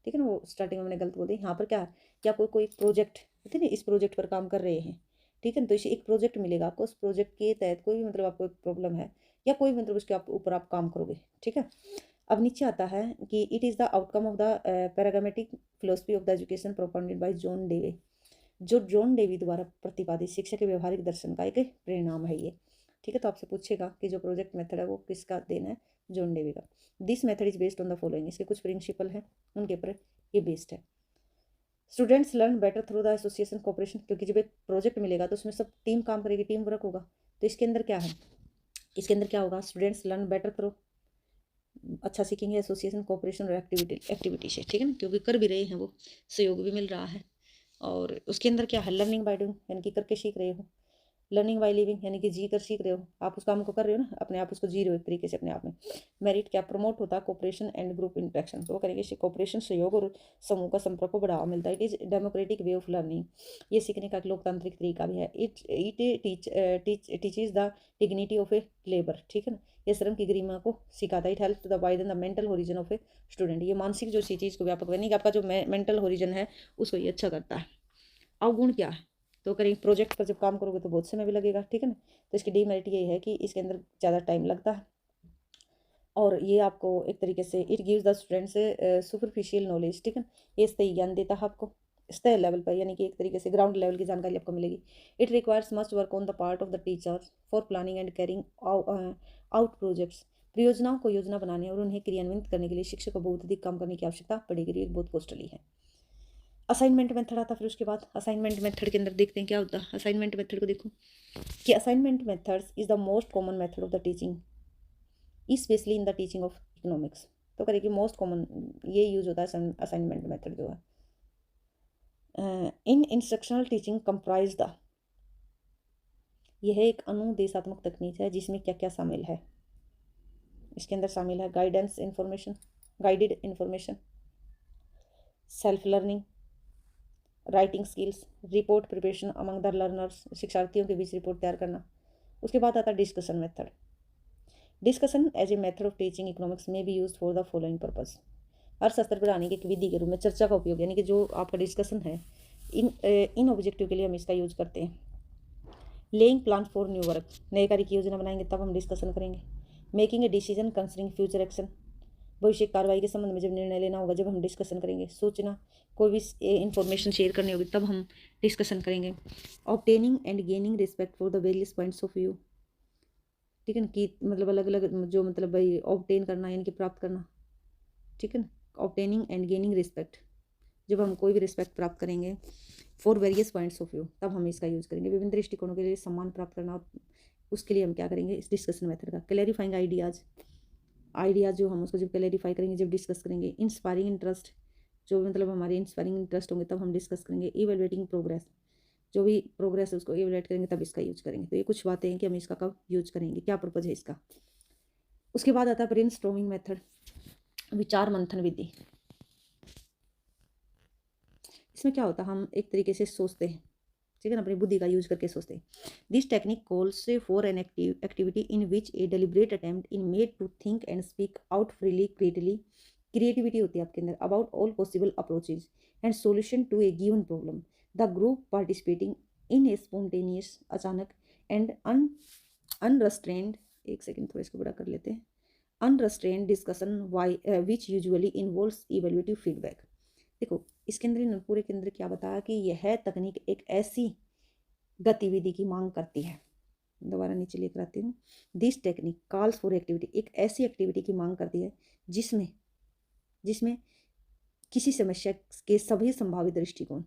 ठीक है ना, वो स्टार्टिंग में मैंने गलत बोल दी। यहाँ पर क्या है कि आपको कोई प्रोजेक्ट, ठीक है ना, इस प्रोजेक्ट पर काम कर रहे हैं, ठीक है ना, तो इसे एक प्रोजेक्ट मिलेगा आपको। उस प्रोजेक्ट के तहत कोई भी मतलब आपको एक प्रॉब्लम है या कोई मतलब उसके ऊपर आप काम करोगे, ठीक है। अब नीचे आता है कि it is the outcome of the pragmatic philosophy of the education propounded by John Dewey, जो जॉन डेवी द्वारा प्रतिपादित शिक्षा के व्यवहारिक दर्शन का एक परिणाम है ये, ठीक है। तो आपसे पूछेगा कि जो प्रोजेक्ट मेथड है वो किसका देना है, जॉन डेवी का। This method is based on the following, इसके कुछ प्रिंसिपल है उनके ऊपर ये बेस्ड है। Students learn better through the association cooperation, क्योंकि जब एक प्रोजेक्ट मिलेगा तो उसमें सब टीम काम करेगी, टीम वर्क होगा। तो इसके अंदर क्या है, इसके अंदर क्या होगा, स्टूडेंट्स लर्न बेटर थ्रू, अच्छा सीखेंगे एसोसिएशन कोऑपरेशन और एक्टिविटी से, ठीक है ना, क्योंकि कर भी रहे हैं वो, सहयोग भी मिल रहा है। और उसके अंदर क्या है, लर्निंग बाय डूइंग यानी कि करके सीख रहे हो, लर्निंग बाय लिविंग यानी कि जी कर सीख रहे हो, आप उस काम को कर रहे हो ना, अपने आप उसको जी रहे हो एक तरीके से अपने आप में। मेरिट क्या प्रमोट होता है, कोऑपरेशन एंड ग्रुप इंटरेक्शन, तो वो करेंगे कोऑपरेशन, सहयोग और समूह का संपर्क को बढ़ावा मिलता है। It is democratic way of learning, ये सीखने का एक लोकतांत्रिक तरीका भी है। It teaches the dignity of a labour, ठीक है ना, ये श्रम की गरिमा को सिखाता है। It help the widen the mental horizon of a student, ये मानसिक जो चीज़ को व्यापक करने की आपका जो मेंटल होरिजन है उसको ये अच्छा करता है। अवगुण क्या है, तो करेंगे प्रोजेक्ट पर जब काम करोगे तो बहुत समय भी लगेगा, ठीक है ना, तो इसकी डीमेरिट ये है कि इसके अंदर ज़्यादा टाइम लगता है। और ये आपको एक तरीके से इट गिव्स द स्टूडेंट से सुपरफिशियल नॉलेज, ठीक है, ये सही ज्ञान देता है आपको स्तर लेवल पर, यानी कि एक तरीके से ग्राउंड लेवल की जानकारी आपको मिलेगी। It requires must work on the part of the teacher for planning and carrying out projects, परियोजनाओं को योजना बनाने और उन्हें क्रियान्वित करने के लिए शिक्षक को बहुत अधिक काम करने की आवश्यकता पड़ेगी, ये बहुत कॉस्टली है। असाइनमेंट मेथड आता है फिर उसके बाद। असाइनमेंट मेथड के अंदर देखते हैं क्या होता है। असाइनमेंट मेथड को देखो कि assignment methods is the most common method of the teaching, specially in the teaching of economics, तो करें कि मोस्ट कॉमन ये यूज होता है असाइनमेंट मेथड जो है। इन इंस्ट्रक्शनल टीचिंग कंप्राइज द, यह एक अनुदेशात्मक तकनीक है जिसमें क्या क्या शामिल है, इसके अंदर शामिल है guidance information, guided information, self learning, writing skills, report preparation among the learners, शिक्षार्थियों के बीच रिपोर्ट तैयार करना। उसके बाद आता है discussion method. Discussion as a method of teaching economics में be used for the following purpose, अर्थशास्त्र पढ़ाने की एक विधि के रूप में चर्चा का उपयोग, यानी कि जो आपका डिस्कशन है इन ऑब्जेक्टिव के लिए हम इसका यूज करते हैं। Laying plan for new work, नए कार्य की योजना बनाएंगे तब हम डिस्कशन करेंगे। Making a decision considering future action, भविष्य कार्रवाई के संबंध में जब निर्णय लेना होगा जब हम डिस्कशन करेंगे। सूचना, कोई भी इंफॉर्मेशन शेयर करनी होगी तब हम डिस्कशन करेंगे। Obtaining and gaining respect for the various points of view, ठीक है ना, कि मतलब अलग अलग जो मतलब भाई ऑब्टेन करना यानी कि प्राप्त करना, ठीक है ना, ऑब्टेनिंग एंड गेनिंग रिस्पेक्ट, जब हम कोई भी रिस्पेक्ट प्राप्त करेंगे for various points of view तब हम इसका यूज करेंगे। विभिन्न दृष्टिकोणों के लिए सम्मान प्राप्त करना, उसके लिए हम क्या करेंगे इस डिस्कशन मेथड का। क्लैरिफाइंग आइडियाज़, आइडियाज़ जो हम उसको जब क्लैरिफाई करेंगे, जब डिस्कस करेंगे। इंस्पायरिंग इंटरेस्ट, जो मतलब हमारे इंस्पायरिंग इंटरेस्ट होंगे तब हम डिस्कस करेंगे। इवेलुएटिंग प्रोग्रेस, जो भी प्रोग्रेस है उसको इवेलुएट करेंगे तब इसका यूज करेंगे। तो ये कुछ बातें हैं कि हम इसका कब यूज करेंगे, क्या पर्पज है इसका। उसके बाद आता है ब्रेनस्टॉर्मिंग मेथड, विचार मंथन विधि। इसमें क्या होता है, हम एक तरीके से सोचते हैं, ठीक है ना, अपनी बुद्धि का यूज करके सोचते हैं। This technique calls for an activity in which a deliberate attempt in made to think and speak out freely creatively creativity होती है आपके अंदर about all possible approaches and solution to a given problem. The group participating in a spontaneous, अचानक and unrestrained, एक second थोड़ा इसको बड़ा कर लेते हैं, unrestrained discussion by which usually involves evaluative feedback. देखो इसके अंदर इन पूरे के अंदर क्या बताया कि यह तकनीक एक ऐसी गतिविधि की मांग करती है, दोबारा नीचे लेकर आती हूँ, this technique calls for activity, एक ऐसी एक्टिविटी की मांग करती है जिसमें जिसमें किसी समस्या के सभी संभावित दृष्टिकोण,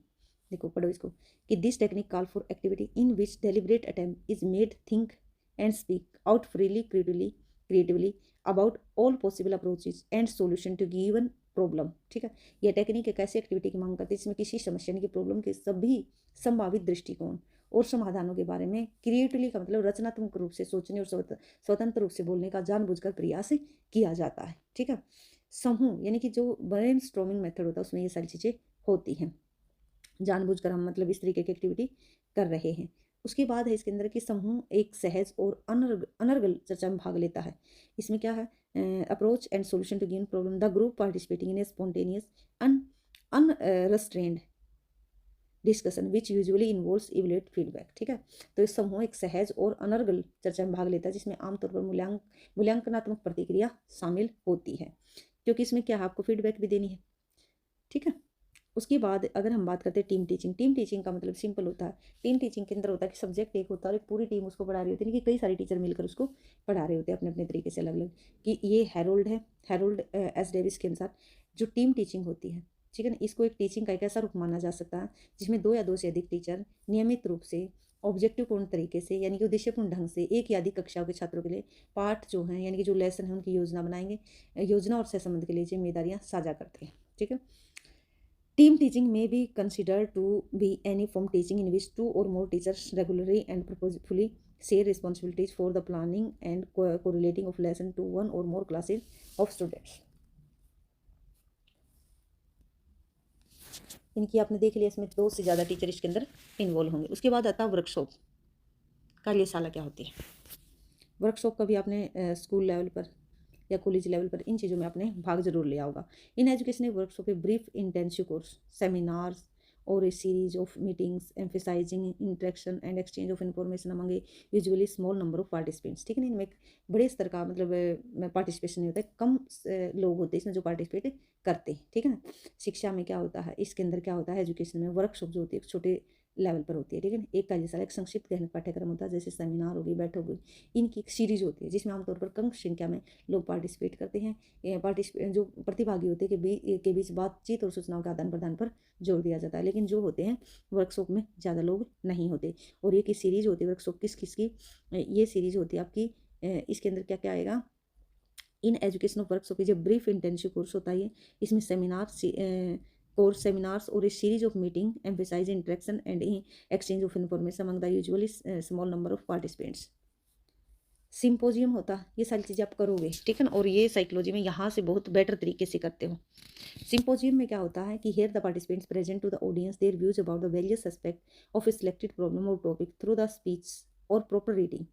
देखो पढ़ो इसको, कि this technique call for activity in which deliberate attempt is made think and speak out freely creatively about all possible approaches and solution to given problem. ठीक है, यह टेक्निक एक ऐसी एक्टिविटी की मांग करती है जिसमें किसी समस्या की प्रॉब्लम के सभी संभावित दृष्टिकोण और समाधानों के बारे में क्रिएटिवली का मतलब रचनात्मक रूप से सोचने और स्वतंत्र रूप से बोलने का जानबूझकर प्रयास किया जाता है। ठीक है, समूह यानी कि जो ब्रेन स्ट्रोमिंग मेथड होता है उसमें ये सारी चीज़ें होती हैं, जानबूझकर हम मतलब इस तरीके की एक्टिविटी कर रहे हैं। उसके बाद है इसके अंदर कि समूह एक सहज और अनर्गल चर्चा में भाग लेता है। इसमें क्या है, approach and solution to given problem, the group participating in a spontaneous unrestrained discussion which usually involves evaluate feedback. ठीक है, तो इस समूह एक सहज और अनर्गल चर्चा में भाग लेता है जिसमें आमतौर पर मूल्यांकनात्मक प्रतिक्रिया शामिल होती है, क्योंकि इसमें क्या है, आपको फीडबैक भी देनी है। ठीक है, उसके बाद अगर हम बात करते हैं टीम टीचिंग, टीम टीचिंग का मतलब सिंपल होता है, टीम टीचिंग के अंदर होता है कि सब्जेक्ट एक होता है और एक पूरी टीम उसको पढ़ा रही होती है, कि कई सारे टीचर मिलकर उसको पढ़ा रहे होते हैं अपने अपने तरीके से अलग अलग, कि ये हैरोल्ड है, हैरोल्ड एस डेविस के अनुसार जो टीम टीचिंग होती है, ठीक है ना, इसको एक टीचिंग का एक ऐसा रूप माना जा सकता है जिसमें दो या दो से अधिक टीचर नियमित रूप से ऑब्जेक्टिव पूर्ण तरीके से यानी कि उद्देश्यपूर्ण ढंग से एक या अधिक कक्षाओं के छात्रों के लिए पाठ जो हैं यानी कि जो लेसन है उनकी योजना बनाएंगे, योजना और सहसंबंध के लिए जिम्मेदारियां साझा करते हैं। ठीक है, team teaching may be considered to be any form teaching in which two or more teachers regularly and purposefully share responsibilities for the planning and correlating of lesson to one or more classes of students। इनकी आपने देख लिया, इसमें दो से ज़्यादा teacher इसके अंदर इन्वॉल्व होंगे। उसके बाद आता है वर्कशॉप, कार्यशाला क्या होती है। वर्कशॉप का भी आपने स्कूल लेवल पर या कॉलेज लेवल पर इन चीज़ों में आपने भाग जरूर लिया होगा। In educational workshop a brief intensive course seminars और a series of meetings emphasising interaction and exchange of information among a usually small number of participants. ठीक है ना, इनमें एक बड़े स्तर का मतलब पार्टिसिपेशन नहीं होता है, कम लोग होते हैं इसमें जो पार्टिसिपेट करते हैं। ठीक है ना, शिक्षा में क्या होता है, इसके अंदर क्या होता है, एजुकेशन में वर्कशॉप जो होती है छोटे लेवल पर होती है। ठीक है ना, एक कार्यशाला एक संक्षिप्त गहन पाठ्यक्रम होता है, जैसे सेमिनार होगी, बैठक होगी, इनकी एक सीरीज होती है जिसमें आमतौर पर कम संख्या में लोग पार्टिसिपेट करते हैं। पार्टिसिपेट जो प्रतिभागी होते हैं के बीच बातचीत और सूचनाओं के आदान प्रदान पर जोर दिया जाता है, लेकिन जो होते हैं वर्कशॉप में ज़्यादा लोग नहीं होते। और ये की सीरीज होती है वर्कशॉप किस किस की, ये सीरीज होती है आपकी, इसके अंदर क्या क्या आएगा, इन एजुकेशनल वर्कशॉप जो ब्रीफ इंटेंसिव कोर्स होता है, इसमें कोर्स सेमिनार्स और a series of meeting emphasise interaction and exchange of information among the usually small number of participants. Symposium होता, ये सारी चीज़ें आप करोगे। ठीक है ना, और ये साइकोलॉजी में यहाँ से बहुत बेटर तरीके से करते हो। सिंपोजियम में क्या होता है कि here the participants present to the audience their views about the various aspect of a selected problem और टॉपिक थ्रू द स्पीच और प्रॉपर रीडिंग।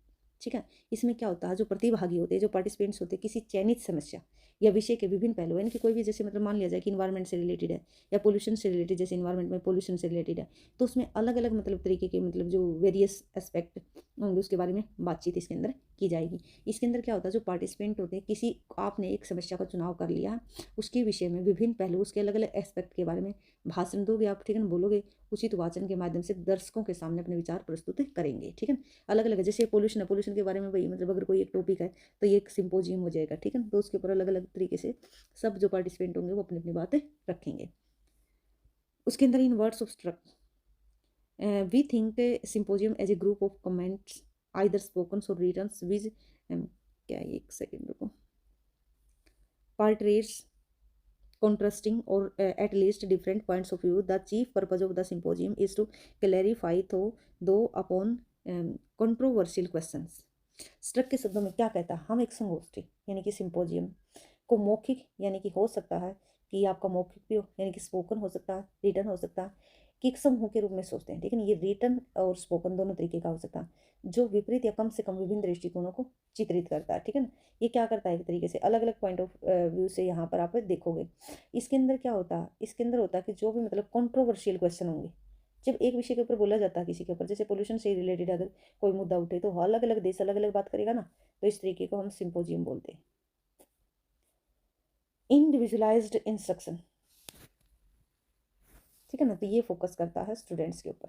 ठीक है, इसमें क्या होता है, जो प्रतिभागी होते हैं, जो पार्टिसिपेंट्स होते हैं, किसी चयनित समस्या या विषय के विभिन्न पहलू, यानी कि कोई भी जैसे मतलब मान लिया जाए कि इन्वायरमेंट से रिलेटेड है या पोल्यूशन से रिलेटेड, जैसे इन्वायरमेंट में पोल्यूशन से रिलेटेड है, तो उसमें अलग अलग मतलब तरीके के मतलब जो वेरियस एस्पेक्ट होंगे उसके बारे में बातचीत इसके अंदर की जाएगी। इसके अंदर क्या होता है, जो पार्टिसिपेंट होते हैं, किसी आपने एक समस्या का चुनाव कर लिया, उसके विषय में विभिन्न पहलू उसके अलग अलग एस्पेक्ट के बारे में भाषण दोगे आप। ठीक है ना, बोलोगे, उचित वाचन के माध्यम से दर्शकों के सामने अपने विचार प्रस्तुत करेंगे। ठीक है, अलग अलग जैसे पोल्यूशन है, पोल्यूशन के बारे में वही मतलब अगर कोई एक टॉपिक है तो ये एक सिंपोजियम हो जाएगा। ठीक है, तो उसके ऊपर अलग अलग तरीके से सब जो पार्टिसिपेंट होंगे वो अपनी अपनी बातें रखेंगे। उसके अंदर in words of structure we think symposium as a group of comments either spoken और रिटन विज क्या, एक सेकेंड रुको, portraits contrasting or at least different points of view. The chief purpose of the symposium is to clarify though upon controversial questions। स्ट्रक के शब्दों में क्या कहता है, हम एक संगोष्ठी यानी कि सिंपोजियम को मौखिक यानी कि हो सकता है कि आपका मौखिक भी हो, यानी कि स्पोकन हो सकता है, रिटन हो सकता है, किकसम हो के रूप में सोचते हैं, लेकिन ये रिटन और स्पोकन दोनों तरीके का हो सकता है, जो विपरीत या कम से कम विभिन्न दृष्टिकोणों को चित्रित करता है। ठीक है ना, ये क्या करता है, एक तरीके से अलग अलग पॉइंट ऑफ व्यू से यहाँ पर आप देखोगे। इसके अंदर क्या होता है, इसके अंदर होता है कि जो भी मतलब कंट्रोवर्शियल क्वेश्चन होंगे, जब एक विषय के ऊपर बोला जाता है किसी के ऊपर, जैसे पोल्यूशन से रिलेटेड अगर कोई मुद्दा उठे तो अलग अलग देश अलग अलग बात करेगा ना, तो इस तरीके को हम सिंपोजियम बोलते हैं। इंडिविजुअलाइज्ड इंस्ट्रक्शन, ठीक है ना, तो ये फोकस करता है स्टूडेंट्स के ऊपर।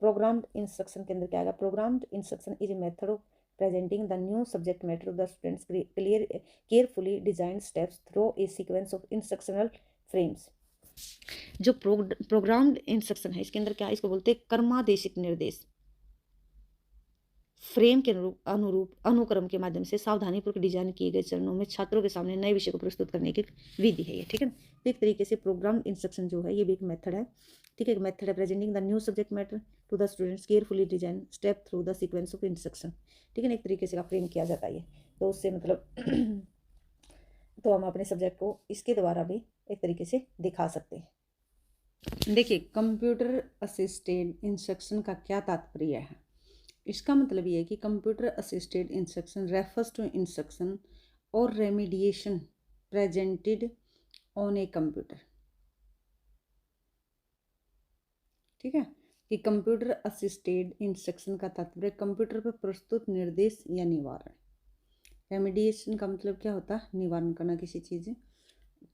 प्रोग्राम्ड इंस्ट्रक्शन के अंदर क्या आएगा, programmed instruction is a method of presenting the new subject matter of the students clear carefully design steps through a sequence of instructional frames. जो प्रोग्राम्ड इंस्ट्रक्शन है, इसके अंदर क्या है, इसको बोलते हैं कर्मादेशित निर्देश। फ्रेम के अनुरूप अनुक्रम के माध्यम से सावधानीपूर्वक डिजाइन किए गए चरणों में छात्रों के सामने नए विषय को प्रस्तुत करने की विधि है ये। ठीक है, तो एक तरीके से प्रोग्राम इंस्ट्रक्शन जो है ये भी एक मेथड है। ठीक है, एक मेथड है presenting the new subject matter to the students carefully design step through the sequence of instruction. ठीक है ना, एक तरीके से फ्रेम किया जाता है ये, तो उससे मतलब तो हम अपने सब्जेक्ट को इसके द्वारा भी एक तरीके से दिखा सकते हैं। देखिए, कंप्यूटर असिस्टेड इंस्ट्रक्शन का क्या तात्पर्य है, इसका मतलब ये है कि computer assisted instruction refers to instruction और remediation presented on a computer. ठीक है, कि कंप्यूटर असिस्टेड इंस्ट्रक्शन का तात्पर्य कंप्यूटर पर प्रस्तुत निर्देश या निवारण। रेमिडिएशन का मतलब क्या होता है, निवारण करना, किसी चीज़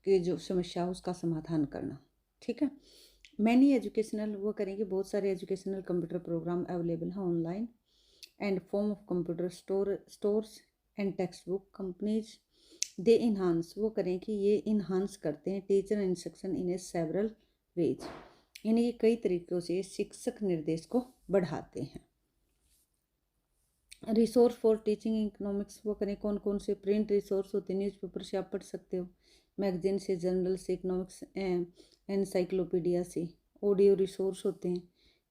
की जो समस्या हो उसका समाधान करना। ठीक है, मैनी एजुकेशनल वो करेंगे, बहुत सारे एजुकेशनल कंप्यूटर प्रोग्राम अवेलेबल हैं online and form of computer stores and textbook companies they enhance वो करें कि ये enhance करते हैं टीचर इंस्ट्रक्शन इन ए सेवरल वेज, यानी ये कई तरीक़ों से शिक्षक निर्देश को बढ़ाते हैं। रिसोर्स फॉर टीचिंग इकोनॉमिक्स वो करें, कौन कौन से प्रिंट रिसोर्स होते हैं, न्यूज़पेपर से आप पढ़ सकते हो, मैगजीन से, जर्नल से, इकोनॉमिक्स एनसाइक्लोपीडिया से। ऑडियो रिसोर्स होते हैं,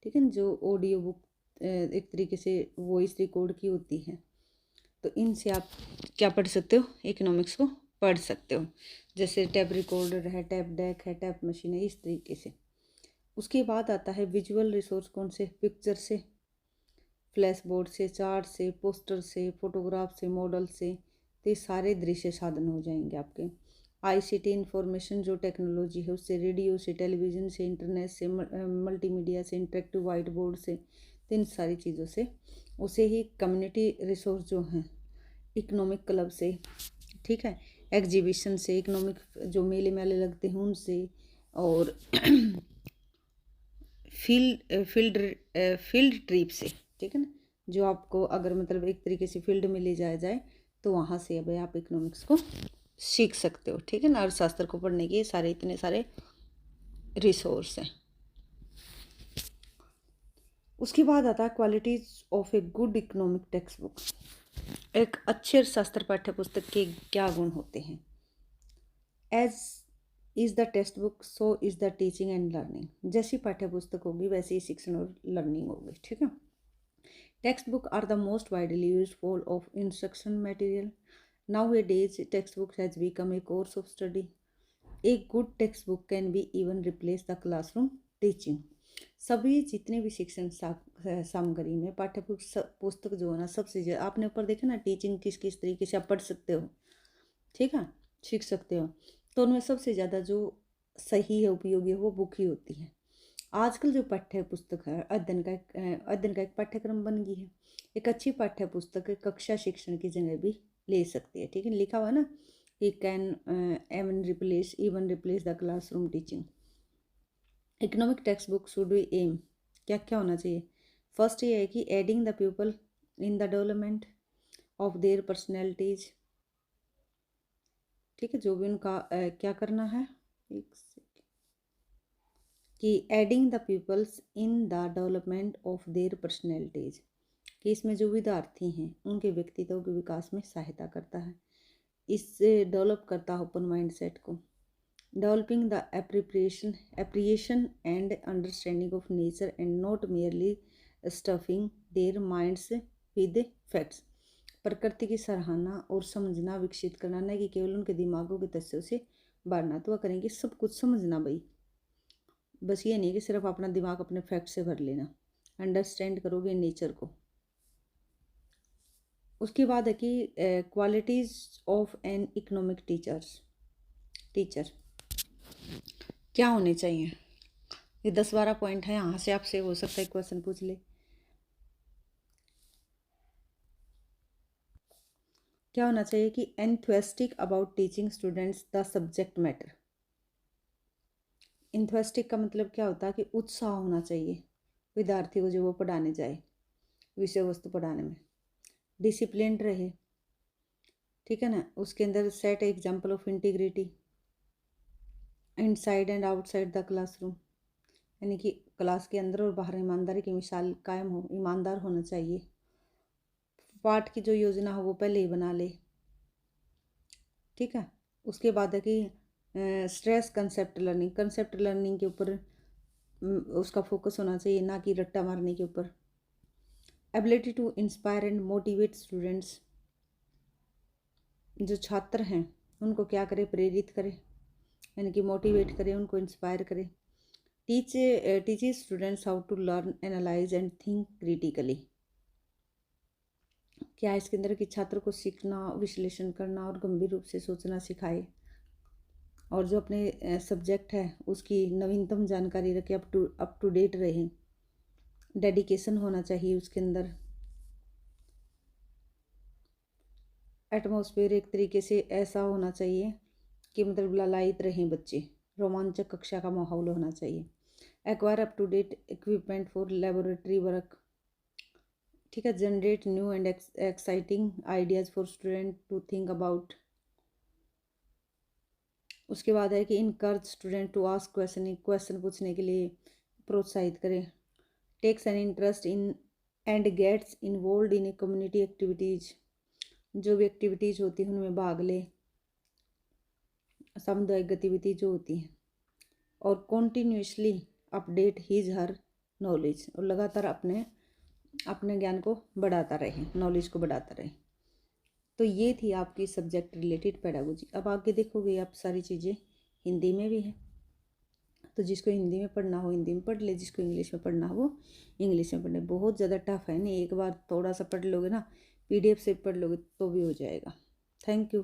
ठीक है, जो ऑडियो बुक एक तरीके से वॉइस रिकॉर्ड की होती है, तो इनसे आप क्या पढ़ सकते हो, इकोनॉमिक्स को पढ़ सकते हो, जैसे टैप रिकॉर्डर है, टैप डेक है, टैप मशीन है, इस तरीके से। उसके बाद आता है विजुअल रिसोर्स, कौन से, पिक्चर से, फ्लैश बोर्ड से, चार्ट से, पोस्टर से, फोटोग्राफ से, मॉडल से, तो ये सारे दृश्य साधन हो जाएंगे आपके। आईसीटी इंफॉर्मेशन जो टेक्नोलॉजी है उससे, रेडियो से, टेलीविज़न से, इंटरनेट से, मल्टीमीडिया से, इंटरेक्टिव वाइट बोर्ड से, तो इन सारी चीज़ों से। उसे ही कम्युनिटी रिसोर्स जो हैं, इकोनॉमिक क्लब से, ठीक है, एग्जीबिशन से, इकोनॉमिक जो मेले मेले लगते हैं उनसे, और फील्ड ट्रिप से, ठीक है ना, जो आपको अगर मतलब एक तरीके से फील्ड में ले जाया जाए तो वहाँ से अब आप इकोनॉमिक्स को सीख सकते हो। ठीक है ना, अर्थशास्त्र को पढ़ने के सारे इतने सारे रिसोर्स हैं। उसके बाद आता है qualities of a good economic text book. एक अच्छे अर्थशास्त्र पाठ्य पुस्तक के क्या गुण होते हैं, as is the textbook so is the teaching and learning. जैसी पाठ्य पुस्तक होगी वैसी ही शिक्षण और लर्निंग होगी। ठीक है, textbook are the most widely used for of instruction material. Nowadays, textbook has become a course of study. A good textbook can be even replace the classroom teaching. सभी जितने भी शिक्षण सामग्री में पाठ्य पुस्तक जो है ना, सबसे ज़्यादा आपने ऊपर देखा ना, टीचिंग किस किस तरीके से आप पढ़ सकते हो, ठीक है, सीख सकते हो, तो उनमें सबसे ज़्यादा जो सही है, उपयोगी है, वो बुक ही होती है। आजकल जो पाठ्य पुस्तक है, अध्ययन का एक पाठ्यक्रम बन गई है। एक अच्छी पाठ्य पुस्तक कक्षा शिक्षण की जगह भी ले सकती है। ठीक है, लिखा हुआ है ना, he can even replace the classroom teaching. Economic textbook should be aim, क्या क्या होना चाहिए, फर्स्ट ये है कि aiding the pupil in the development of their personalities. ठीक है, जो भी उनका क्या करना है, एक कि aiding the pupils in the development of their personalities, कि इसमें जो विद्यार्थी हैं उनके व्यक्तित्व के विकास में सहायता करता है, इससे डेवलप करता है ओपन माइंड सेट को। Developing the appreciation and understanding of nature and not merely stuffing their minds with facts. प्रकृति की सराहना और समझना विकसित करना, न कि केवल उनके दिमागों के तथ्यों से बढ़ना। तो वह करेंगे सब कुछ समझना भाई, बस ये नहीं कि सिर्फ अपना दिमाग अपने फैक्ट से भर लेना, अंडरस्टैंड करोगे नेचर को। उसके बाद है कि qualities of an economic teacher क्या होने चाहिए। ये 10-12 पॉइंट है, यहाँ से आपसे हो सकता है क्वेश्चन पूछ ले। क्या होना चाहिए कि enthusiastic about teaching students the subject matter. Enthusiastic का मतलब क्या होता है कि उत्साह होना चाहिए विद्यार्थी को जो वो पढ़ाने जाए, विषय वस्तु पढ़ाने में। डिसिप्लिन्ड रहे, ठीक है ना। उसके अंदर set example of integrity inside and outside the classroom, यानी कि क्लास के अंदर और बाहर ईमानदारी की मिसाल कायम हो, ईमानदार होना चाहिए। पाठ की जो योजना हो वो पहले ही बना ले, ठीक है। उसके बाद है कि स्ट्रेस कंसेप्ट लर्निंग के ऊपर उसका फोकस होना चाहिए, ना कि रट्टा मारने के ऊपर। Ability to inspire and motivate students, जो छात्र हैं उनको क्या करे, प्रेरित करे, यानी कि मोटिवेट करे, उनको इंस्पायर करे। Teaches students how to learn, analyze and think critically, क्या है इसके अंदर कि छात्र को सीखना, विश्लेषण करना और गंभीर रूप से सोचना सिखाए। और जो अपने सब्जेक्ट है उसकी नवीनतम जानकारी रखे, अप टू डेट रहे। डेडिकेशन होना चाहिए उसके अंदर। एटमॉस्फेयर एक तरीके से ऐसा होना चाहिए कि मतलब ललायित रहें बच्चे, रोमांचक कक्षा का माहौल होना चाहिए। Acquire up to date equipment for laboratory work, ठीक है। Generate new and exciting ideas for student to think about. उसके बाद है कि encourage student to ask question पूछने के लिए प्रोत्साहित करें। Takes an interest in and gets involve in a community activities, जो भी एक्टिविटीज़ होती हैं उनमें भाग ले, सामुदायिक गतिविधि जो होती हैं। और continuously update his her knowledge, और लगातार अपने ज्ञान को बढ़ाता रहे, नॉलेज को बढ़ाता रहे। तो ये थी आपकी सब्जेक्ट रिलेटेड पेडागोजी। अब आगे देखोगे आप सारी चीज़ें हिंदी में भी है, तो जिसको हिंदी में पढ़ना हो हिंदी में पढ़ ले, जिसको इंग्लिश में पढ़ना हो वो इंग्लिश में पढ़े। बहुत ज़्यादा टफ है नहीं, एक बार थोड़ा सा पढ़ लोगे ना, PDF से पढ़ लोगे तो भी हो जाएगा। Thank you.